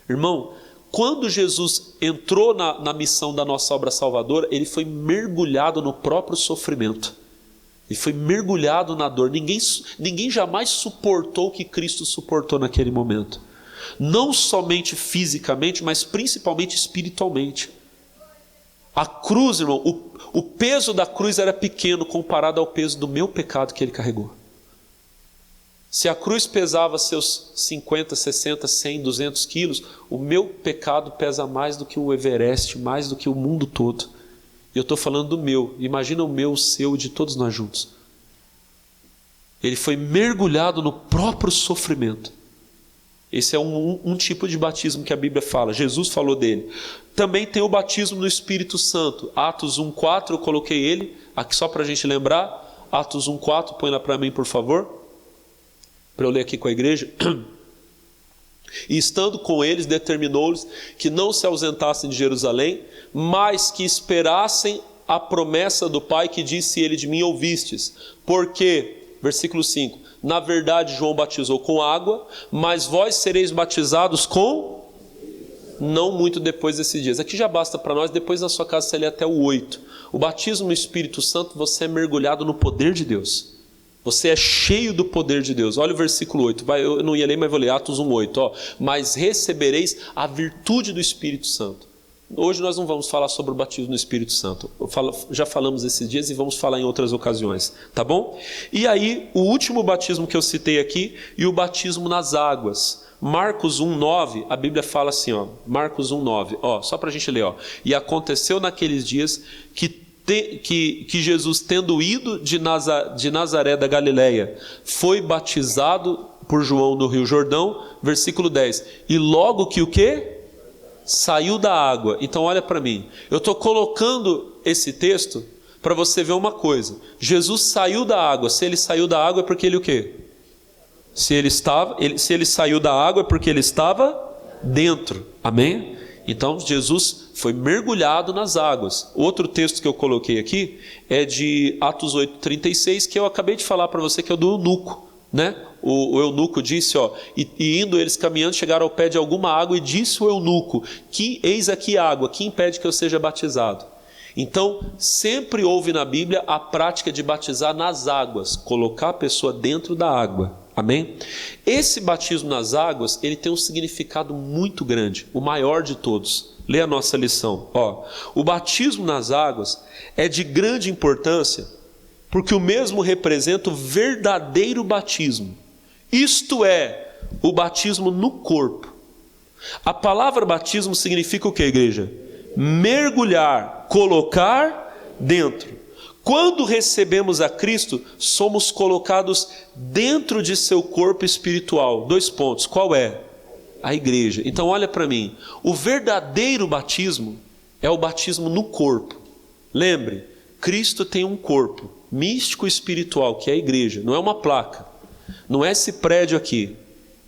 Irmão, quando Jesus entrou na missão da nossa obra salvadora, ele foi mergulhado no próprio sofrimento. Ele foi mergulhado na dor. Ninguém jamais suportou o que Cristo suportou naquele momento. Não somente fisicamente, mas principalmente espiritualmente. A cruz, irmão, o peso da cruz era pequeno comparado ao peso do meu pecado que ele carregou. Se a cruz pesava seus 50, 60, 100, 200 quilos, o meu pecado pesa mais do que o Everest, mais do que o mundo todo. E eu estou falando do meu. Imagina o meu, o seu e de todos nós juntos. Ele foi mergulhado no próprio sofrimento. Esse é um tipo de batismo que a Bíblia fala. Jesus falou dele. Também tem o batismo no Espírito Santo. Atos 1,4, eu coloquei ele aqui só para a gente lembrar. Atos 1,4, põe lá para mim, por favor. Para eu ler aqui com a igreja. E estando com eles, determinou-lhes que não se ausentassem de Jerusalém, mas que esperassem a promessa do Pai que disse ele, de mim ouvistes. Porque, versículo 5, na verdade João batizou com água, mas vós sereis batizados com... Não muito depois desses dias. Aqui já basta para nós, depois na sua casa você lê até o 8. O batismo no Espírito Santo, você é mergulhado no poder de Deus. Você é cheio do poder de Deus. Olha o versículo 8. Eu não ia ler, mas vou ler. Atos 1,8. Mas recebereis a virtude do Espírito Santo. Hoje nós não vamos falar sobre o batismo no Espírito Santo. Já falamos esses dias e vamos falar em outras ocasiões. Tá bom? E aí, o último batismo que eu citei aqui, e o batismo nas águas. Marcos 1,9, a Bíblia fala assim, ó. Marcos 1,9. Ó, só para a gente ler, ó. E aconteceu naqueles dias que Jesus, tendo ido de Nazaré da Galileia, foi batizado por João no Rio Jordão, versículo 10. E logo que o quê? Saiu da água. Então olha para mim. Eu estou colocando esse texto para você ver uma coisa. Jesus saiu da água. Se ele saiu da água é porque ele o quê? Se ele saiu da água é porque ele estava dentro. Amém? Então Jesus foi mergulhado nas águas. Outro texto que eu coloquei aqui é de Atos 8,36, que eu acabei de falar para você, que é o do eunuco, né? O eunuco disse, ó, e indo eles caminhando, chegaram ao pé de alguma água, e disse o eunuco, que eis aqui água, que impede que eu seja batizado? Então, sempre houve na Bíblia a prática de batizar nas águas, colocar a pessoa dentro da água. Amém? Esse batismo nas águas, ele tem um significado muito grande, o maior de todos. Lê a nossa lição. Ó, o batismo nas águas é de grande importância, porque o mesmo representa o verdadeiro batismo. Isto é, o batismo no corpo. A palavra batismo significa o que, igreja? Mergulhar, colocar dentro. Quando recebemos a Cristo, somos colocados dentro de seu corpo espiritual. 2 pontos. Qual é? A igreja. Então olha para mim. O verdadeiro batismo é o batismo no corpo. Lembre, Cristo tem um corpo místico espiritual, que é a igreja. Não é uma placa. Não é esse prédio aqui.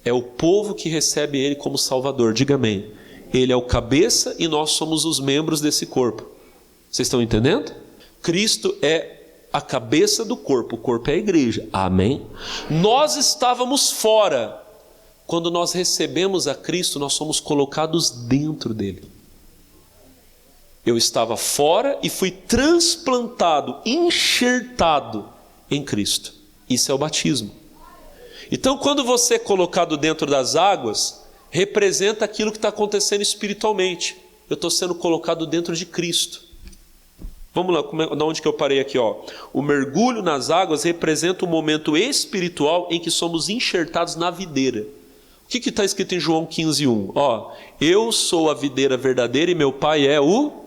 É o povo que recebe ele como Salvador. Diga amém. Ele é o cabeça e nós somos os membros desse corpo. Vocês estão entendendo? Cristo é a cabeça do corpo. O corpo é a igreja. Amém? Nós estávamos fora. Quando nós recebemos a Cristo, nós somos colocados dentro dele. Eu estava fora e fui transplantado, enxertado em Cristo. Isso é o batismo. Então, quando você é colocado dentro das águas, representa aquilo que está acontecendo espiritualmente. Eu estou sendo colocado dentro de Cristo. Vamos lá, de onde que eu parei aqui, ó. O mergulho nas águas representa um momento espiritual em que somos enxertados na videira. O que está escrito em João 15:1? Ó, eu sou a videira verdadeira e meu pai é o...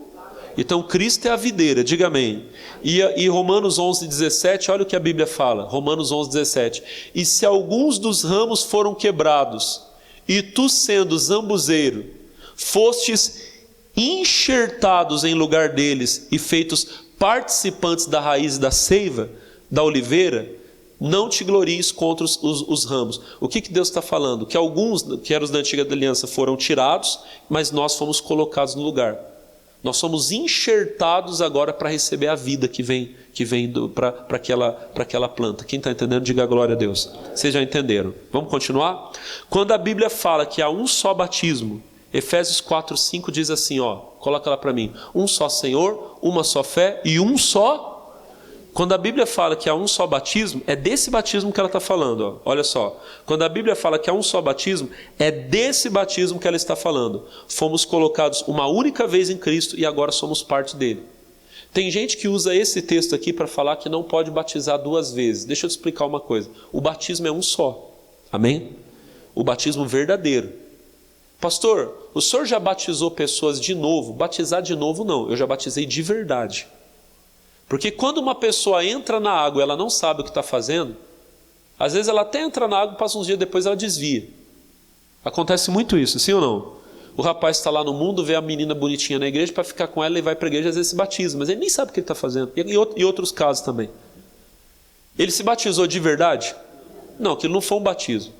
Então Cristo é a videira, diga amém. E Romanos 11:17, olha o que a Bíblia fala. Romanos 11:17. E se alguns dos ramos foram quebrados, e tu sendo zambuzeiro, fostes enxertados em lugar deles e feitos participantes da raiz da seiva, da oliveira, não te glories contra os ramos. O que Deus está falando? Que alguns, que eram os da antiga aliança, foram tirados, mas nós fomos colocados no lugar. Nós somos enxertados agora para receber a vida que vem para aquela planta. Quem está entendendo, diga glória a Deus. Vocês já entenderam? Vamos continuar? Quando a Bíblia fala que há um só batismo, Efésios 4:5 diz assim, coloca lá para mim, um só Senhor, uma só fé e um só. Quando a Bíblia fala que há um só batismo, é desse batismo que ela está falando. Olha só, quando a Bíblia fala que há um só batismo, é desse batismo que ela está falando. Fomos colocados uma única vez em Cristo e agora somos parte dele. Tem gente que usa esse texto aqui para falar que não pode batizar duas vezes. Deixa eu te explicar uma coisa. O batismo é um só. Amém? O batismo verdadeiro. Pastor, o senhor já batizou pessoas de novo? Batizar de novo não, eu já batizei de verdade. Porque quando uma pessoa entra na água e ela não sabe o que está fazendo, às vezes ela até entra na água, passa uns dias depois ela desvia. Acontece muito isso, sim ou não? O rapaz está lá no mundo, vê a menina bonitinha na igreja para ficar com ela e vai para a igreja, às vezes se batiza, mas ele nem sabe o que ele está fazendo. E outros casos também. Ele se batizou de verdade? Não, aquilo não foi um batismo.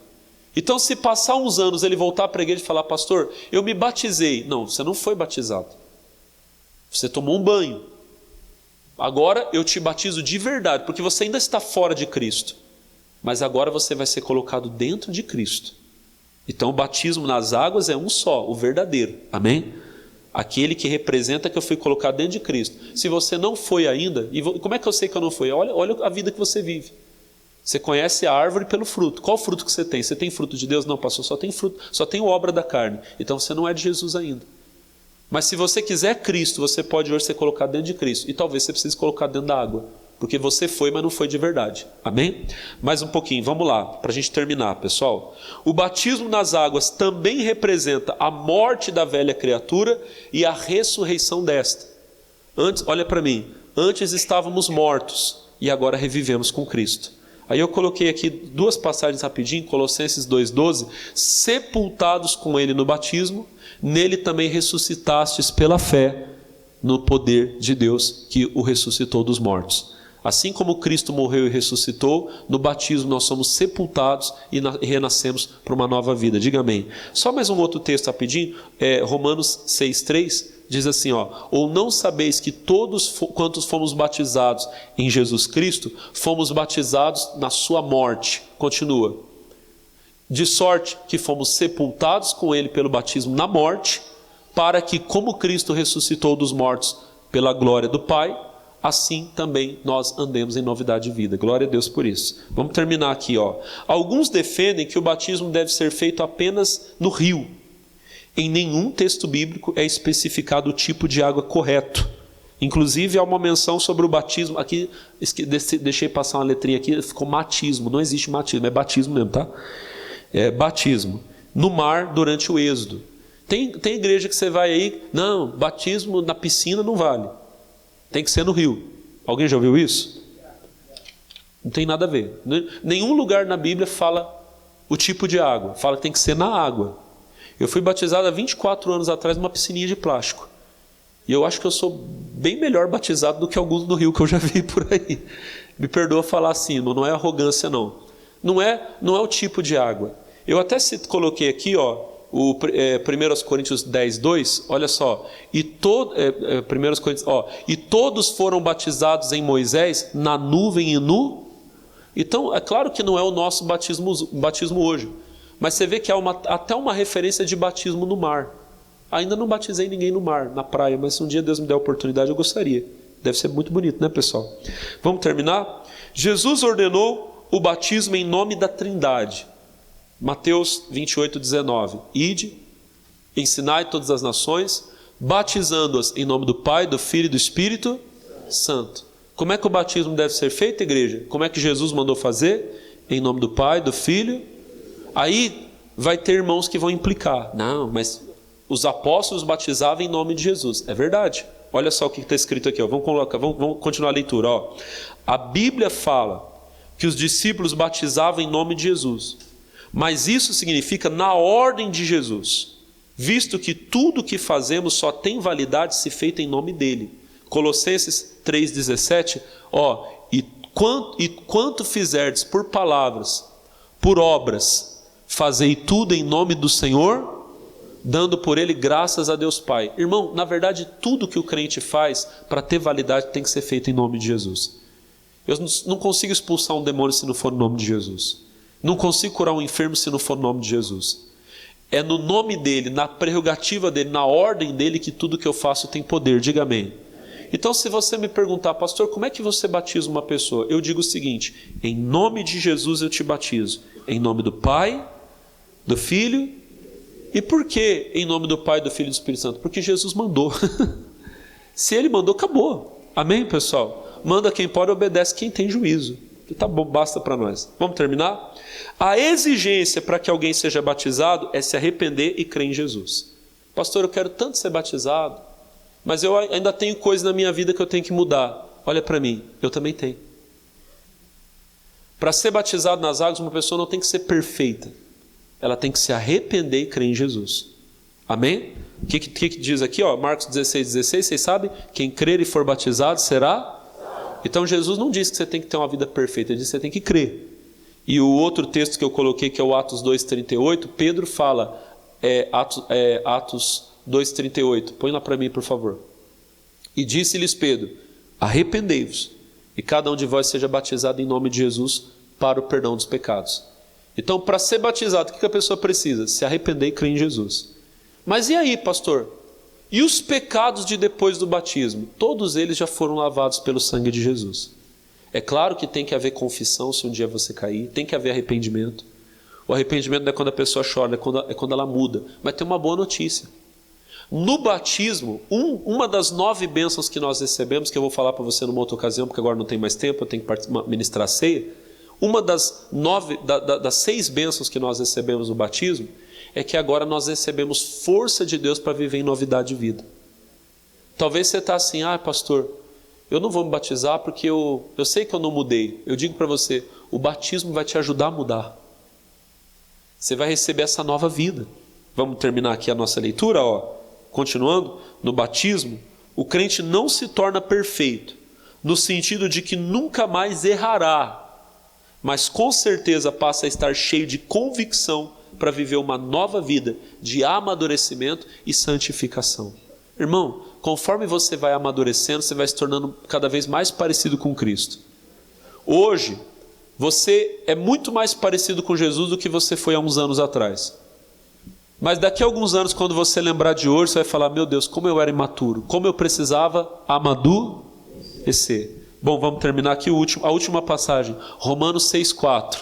Então se passar uns anos ele voltar para a igreja e falar, pastor, eu me batizei. Não, você não foi batizado. Você tomou um banho. Agora eu te batizo de verdade, porque você ainda está fora de Cristo. Mas agora você vai ser colocado dentro de Cristo. Então o batismo nas águas é um só, o verdadeiro. Amém? Aquele que representa que eu fui colocado dentro de Cristo. Se você não foi ainda, e como é que eu sei que eu não fui? Olha a vida que você vive. Você conhece a árvore pelo fruto. Qual fruto que você tem? Você tem fruto de Deus? Não, pastor, só tem fruto, só tem obra da carne. Então você não é de Jesus ainda. Mas se você quiser Cristo, você pode hoje ser colocado dentro de Cristo. E talvez você precise colocar dentro da água. Porque você foi, mas não foi de verdade. Amém? Mais um pouquinho, vamos lá, para a gente terminar, pessoal. O batismo nas águas também representa a morte da velha criatura e a ressurreição desta. Antes, olha para mim, antes estávamos mortos e agora revivemos com Cristo. Aí eu coloquei aqui duas passagens rapidinho, Colossenses 2,12, sepultados com ele no batismo, nele também ressuscitastes pela fé no poder de Deus que o ressuscitou dos mortos. Assim como Cristo morreu e ressuscitou, no batismo nós somos sepultados e renascemos para uma nova vida. Diga amém. Só mais um outro texto rapidinho, Romanos 6,3, diz assim, ou não sabeis que todos quantos fomos batizados em Jesus Cristo, fomos batizados na sua morte. Continua. De sorte que fomos sepultados com ele pelo batismo na morte, para que como Cristo ressuscitou dos mortos pela glória do Pai, assim também nós andemos em novidade de vida. Glória a Deus por isso. Vamos terminar aqui. Alguns defendem que o batismo deve ser feito apenas no rio. Em nenhum texto bíblico é especificado o tipo de água correto. Inclusive há uma menção sobre o batismo. Aqui deixei passar uma letrinha aqui, ficou matismo. Não existe matismo, é batismo mesmo, tá? É batismo. No mar durante o êxodo. Tem igreja que você vai aí, não, batismo na piscina não vale. Tem que ser no rio. Alguém já ouviu isso? Não tem nada a ver. Nenhum lugar na Bíblia fala o tipo de água. Fala que tem que ser na água. Eu fui batizado há 24 anos atrás numa piscininha de plástico. E eu acho que eu sou bem melhor batizado do que alguns do Rio que eu já vi por aí. Me perdoa falar assim, não é arrogância não. Não é o tipo de água. Eu até coloquei aqui, 1 Coríntios 10:2, olha só. E todos foram batizados em Moisés na nuvem e nu. Então, é claro que não é o nosso batismo hoje. Mas você vê que há até uma referência de batismo no mar. Ainda não batizei ninguém no mar, na praia, mas se um dia Deus me der a oportunidade, eu gostaria. Deve ser muito bonito, né, pessoal? Vamos terminar? Jesus ordenou o batismo em nome da Trindade. Mateus 28:19. Ide, ensinai todas as nações, batizando-as em nome do Pai, do Filho e do Espírito Santo. Como é que o batismo deve ser feito, igreja? Como é que Jesus mandou fazer? Em nome do Pai, do Filho. Aí vai ter irmãos que vão implicar. Não, mas os apóstolos batizavam em nome de Jesus. É verdade. Olha só o que está escrito aqui. Vamos continuar a leitura. A Bíblia fala que os discípulos batizavam em nome de Jesus. Mas isso significa na ordem de Jesus. visto que tudo que fazemos só tem validade se feito em nome dele. Colossenses 3,17, e quanto fizerdes por palavras, por obras, fazei tudo em nome do Senhor, dando por ele graças a Deus Pai. Irmão, na verdade, tudo que o crente faz para ter validade tem que ser feito em nome de Jesus. Eu não consigo expulsar um demônio se não for no nome de Jesus. Não consigo curar um enfermo se não for no nome de Jesus. É no nome dele, na prerrogativa dele, na ordem dele que tudo que eu faço tem poder. Diga amém. Então, se você me perguntar, pastor, como é que você batiza uma pessoa? Eu digo o seguinte: em nome de Jesus eu te batizo. Em nome do Pai, do Filho. E por que em nome do Pai, do Filho e do Espírito Santo? Porque Jesus mandou. Se ele mandou, acabou. Amém, pessoal? Manda quem pode, obedece quem tem juízo. Tá bom, basta para nós. Vamos terminar? A exigência para que alguém seja batizado é se arrepender e crer em Jesus. Pastor, eu quero tanto ser batizado, mas eu ainda tenho coisas na minha vida que eu tenho que mudar. Olha para mim, eu também tenho. Para ser batizado nas águas, uma pessoa não tem que ser perfeita. Ela tem que se arrepender e crer em Jesus. Amém? O que diz aqui? Marcos 16:16, vocês sabem? Quem crer e for batizado será... Então Jesus não disse que você tem que ter uma vida perfeita, ele disse que você tem que crer. E o outro texto que eu coloquei, que é o Atos 2:38, Pedro fala, Atos 2:38, põe lá para mim, por favor. E disse-lhes Pedro: arrependei-vos, e cada um de vós seja batizado em nome de Jesus para o perdão dos pecados. Então, para ser batizado, o que a pessoa precisa? Se arrepender e crer em Jesus. Mas e aí, pastor? E os pecados de depois do batismo? Todos eles já foram lavados pelo sangue de Jesus. É claro que tem que haver confissão se um dia você cair, tem que haver arrependimento. O arrependimento não é quando a pessoa chora, é quando ela muda. Mas tem uma boa notícia. No batismo, uma das 9 bênçãos que nós recebemos, que eu vou falar para você numa outra ocasião, porque agora não tem mais tempo, eu tenho que ministrar a ceia. Uma das 6 bênçãos que nós recebemos no batismo é que agora nós recebemos força de Deus para viver em novidade de vida. Talvez você está assim: pastor, eu não vou me batizar porque eu sei que eu não mudei. Eu digo para você, o batismo vai te ajudar a mudar. Você vai receber essa nova vida. Vamos terminar aqui a nossa leitura, Continuando, no batismo, o crente não se torna perfeito, no sentido de que nunca mais errará, mas com certeza passa a estar cheio de convicção para viver uma nova vida de amadurecimento e santificação. Irmão, conforme você vai amadurecendo, você vai se tornando cada vez mais parecido com Cristo. Hoje, você é muito mais parecido com Jesus do que você foi há uns anos atrás. Mas daqui a alguns anos, quando você lembrar de hoje, você vai falar: meu Deus, como eu era imaturo, como eu precisava amadurecer. Bom, vamos terminar aqui a última passagem, Romanos 6,4.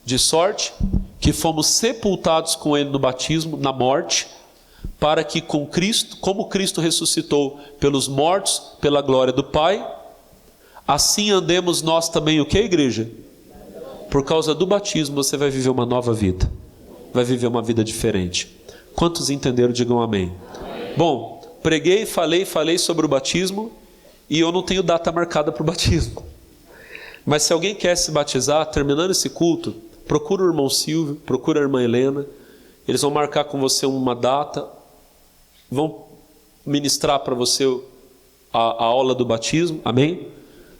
De sorte que fomos sepultados com ele no batismo, na morte, para que com Cristo, como Cristo ressuscitou pelos mortos, pela glória do Pai, assim andemos nós também. O que, igreja? Por causa do batismo você vai viver uma nova vida, vai viver uma vida diferente. Quantos entenderam? Digam amém. Bom, preguei, falei sobre o batismo, e eu não tenho data marcada para o batismo. Mas se alguém quer se batizar, terminando esse culto, procura o irmão Silvio, procura a irmã Helena. Eles vão marcar com você uma data, vão ministrar para você a aula do batismo, amém?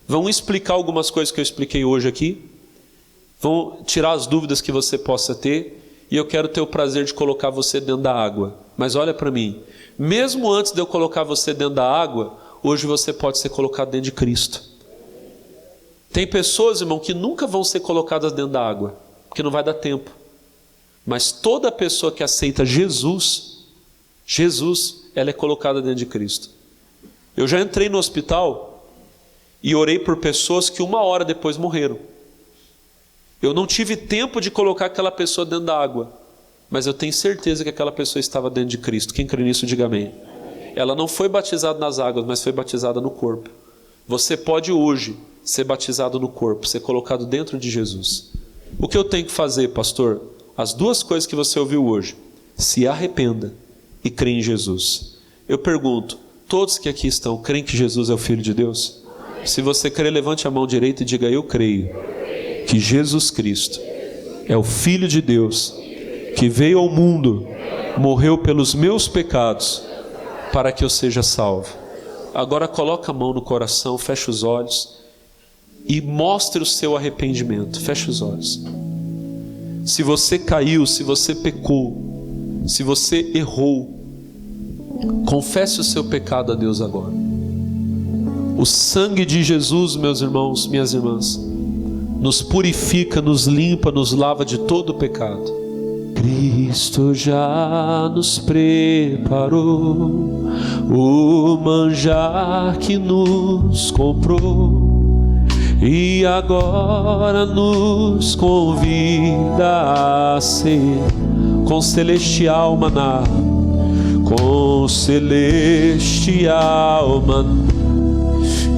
Vão explicar algumas coisas que eu expliquei hoje aqui, vão tirar as dúvidas que você possa ter, e eu quero ter o prazer de colocar você dentro da água. Mas olha para mim, mesmo antes de eu colocar você dentro da água, hoje você pode ser colocado dentro de Cristo. Tem pessoas, irmão, que nunca vão ser colocadas dentro da água, porque não vai dar tempo. Mas toda pessoa que aceita Jesus, ela é colocada dentro de Cristo. Eu já entrei no hospital e orei por pessoas que 1 hora depois morreram. Eu não tive tempo de colocar aquela pessoa dentro da água, mas eu tenho certeza que aquela pessoa estava dentro de Cristo. Quem crê nisso, diga amém. Ela não foi batizada nas águas, mas foi batizada no corpo. Você pode hoje ser batizado no corpo, ser colocado dentro de Jesus. O que eu tenho que fazer, pastor? As 2 coisas que você ouviu hoje: se arrependa e crê em Jesus. Eu pergunto, todos que aqui estão, creem que Jesus é o Filho de Deus? Se você crê, levante a mão direita e diga: eu creio que Jesus Cristo é o Filho de Deus que veio ao mundo, morreu pelos meus pecados, para que eu seja salvo. Agora coloca a mão no coração, fecha os olhos e mostre o seu arrependimento. Fecha os olhos. Se você caiu, se você pecou, se você errou, confesse o seu pecado a Deus agora. O sangue de Jesus, meus irmãos, minhas irmãs, nos purifica, nos limpa, nos lava de todo o pecado. Cristo já nos preparou o manjar que nos comprou e agora nos convida a ser com celestial maná, com celestial maná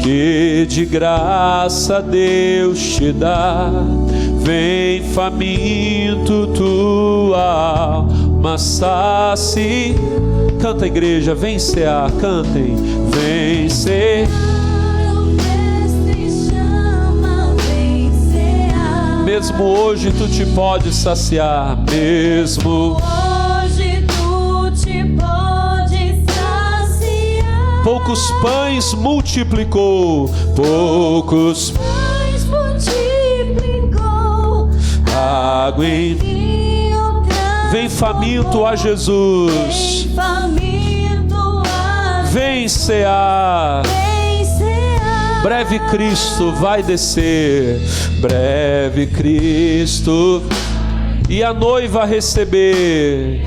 que de graça Deus te dá. Vem faminto, tua alma sacia. Canta, igreja, vem cear, cantem. Vem cear. Mesmo hoje tu te pode saciar. Mesmo hoje tu te pode saciar. Poucos pães multiplicou. Poucos pães multiplicou. Água em vinho. Vem faminto a Jesus. Vem faminto a Vem cear. Vem cear. Breve Cristo vai descer. Breve Cristo. E a noiva receber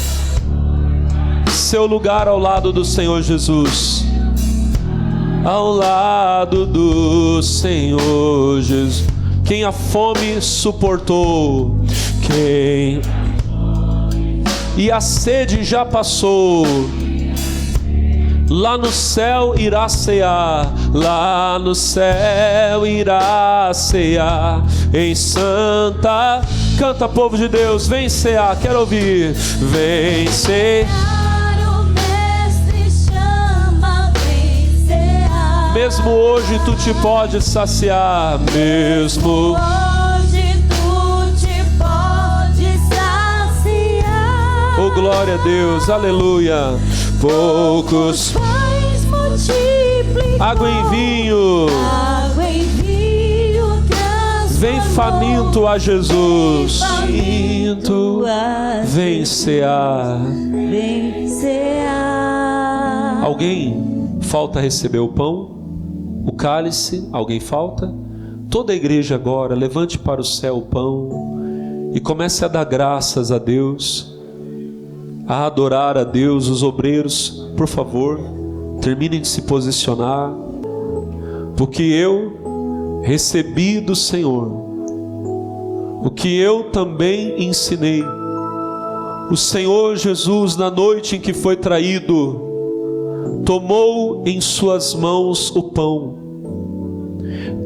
seu lugar ao lado do Senhor Jesus. Ao lado do Senhor Jesus. Quem a fome suportou, quem e a sede já passou, lá no céu irá cear, lá no céu irá cear, em santa. Canta, povo de Deus, vem cear, quero ouvir. Vem cear. Mesmo hoje tu te pode saciar. Mesmo hoje tu te pode saciar. Oh, glória a Deus, aleluia. Poucos pães multiplicou. Água em vinho. Água em vinho transformou. Vem faminto a Jesus. Faminto a Vem cear. Vem cear. Alguém falta receber o pão? O cálice, alguém falta? Toda a igreja agora, levante para o céu o pão e comece a dar graças a Deus, a adorar a Deus. Os obreiros, por favor, terminem de se posicionar, porque eu recebi do Senhor o que eu também ensinei. O Senhor Jesus, na noite em que foi traído, tomou em suas mãos o pão,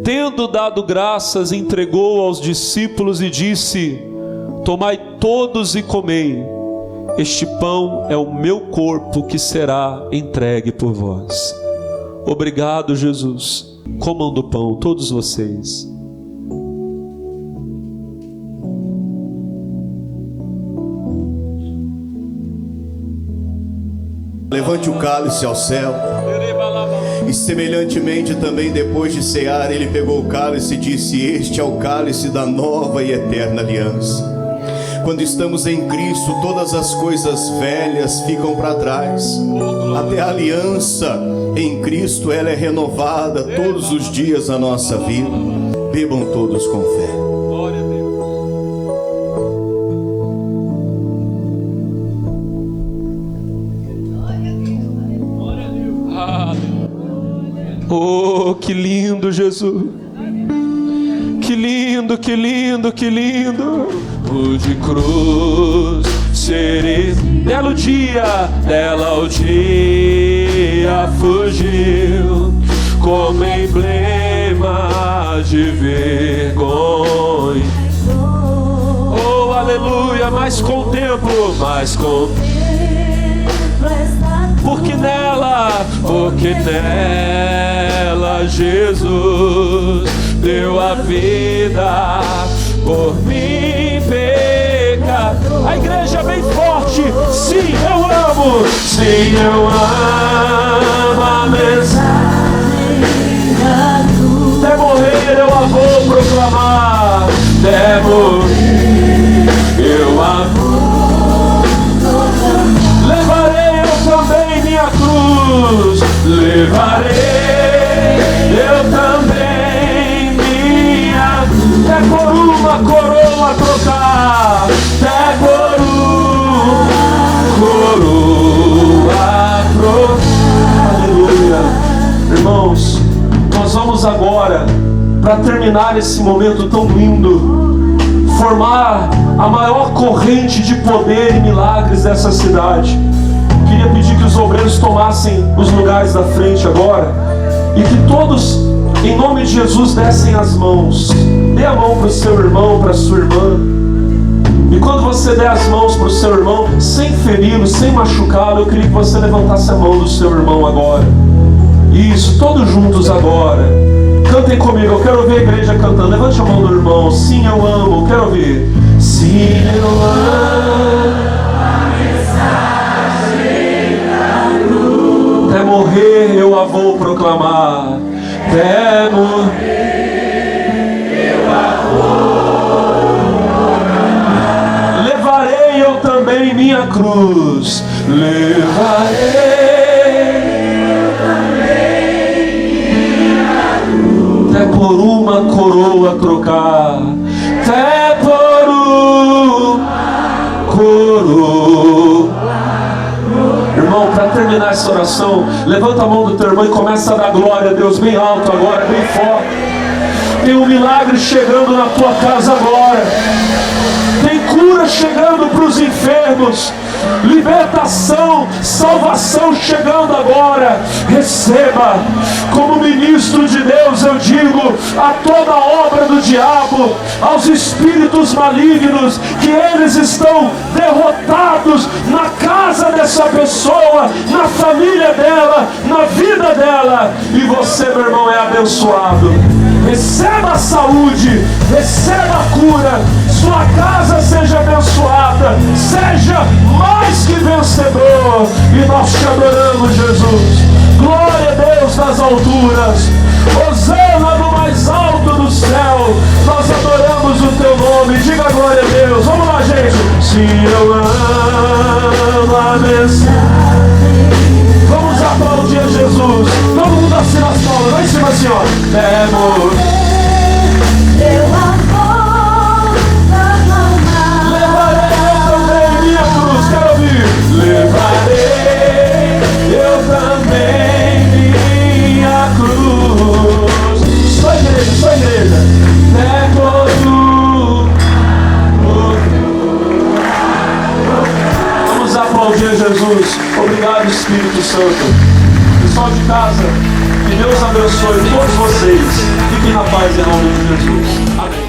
tendo dado graças, entregou aos discípulos e disse: tomai todos e comei, este pão é o meu corpo que será entregue por vós. Obrigado, Jesus. Comam do pão, todos vocês. Levante o cálice ao céu. E semelhantemente também, depois de cear, ele pegou o cálice e disse: este é o cálice da nova e eterna aliança. Quando estamos em Cristo, todas as coisas velhas ficam para trás. Até a aliança em Cristo, ela é renovada todos os dias da nossa vida. Bebam todos com fé. Oh, que lindo, Jesus. Que lindo, que lindo, que lindo. O de cruz seres. Dela o dia fugiu como emblema de vergonha. Oh, aleluia, mas com o tempo, porque nela Jesus deu a vida por mim, pecador. A igreja vem Sim, eu amo a mensagem da cruz. Até morrer eu a vou proclamar. Até morrer eu a vou proclamar. Levarei eu também minha cruz. Levarei eu também minha cruz. Até por uma coroa trocar. Até por coroa trocar. Aleluia. Irmãos, nós vamos agora, para terminar esse momento tão lindo, formar a maior corrente de poder e milagres dessa cidade. Queria pedir que os obreiros tomassem os lugares da frente agora e que todos, em nome de Jesus, dessem as mãos. Dê a mão para o seu irmão, para a sua irmã. E quando você der as mãos para o seu irmão, sem feri-lo, sem machucá-lo, eu queria que você levantasse a mão do seu irmão agora. Isso, todos juntos agora. Cantem comigo, eu quero ouvir a igreja cantando. Levante a mão do irmão. Sim, eu amo, quero ouvir. Sim, eu amo a mensagem da cruz. Até morrer eu a vou proclamar. Até morrer eu a vou proclamar. Levarei eu também minha cruz. Levarei até por uma coroa trocar, até por uma coroa. Irmão, para terminar essa oração, levanta a mão do teu irmão e começa a dar glória a Deus bem alto agora, bem forte. Tem um milagre chegando na tua casa agora. Tem cura chegando para os enfermos. Libertação, salvação chegando agora. Receba. Como ministro de Deus eu digo a toda obra do diabo, aos espíritos malignos, que eles estão derrotados na casa dessa pessoa, na família dela, na vida dela. E você, meu irmão, é abençoado. Receba a saúde, receba a cura, sua casa seja abençoada, seja mais que vencedor. E nós te adoramos, Jesus. Glória a Deus nas alturas, hosana no mais alto do céu. Nós adoramos o teu nome. Diga glória a Deus. Vamos lá, gente. Sim, eu amo a mensagem. Vamos aplaudir a Jesus. Todo mundo assim nas palmas. Lá em cima assim, ó. Até morrer eu a vou proclamar. Levarei eu também minha cruz. Quero ouvir. Levarei eu também minha cruz. Só igreja, só igreja. Até vamos aplaudir Jesus. Obrigado, Espírito Santo. Pessoal de casa, que Deus abençoe todos vocês. Fiquem na paz em nome de Jesus. Amém.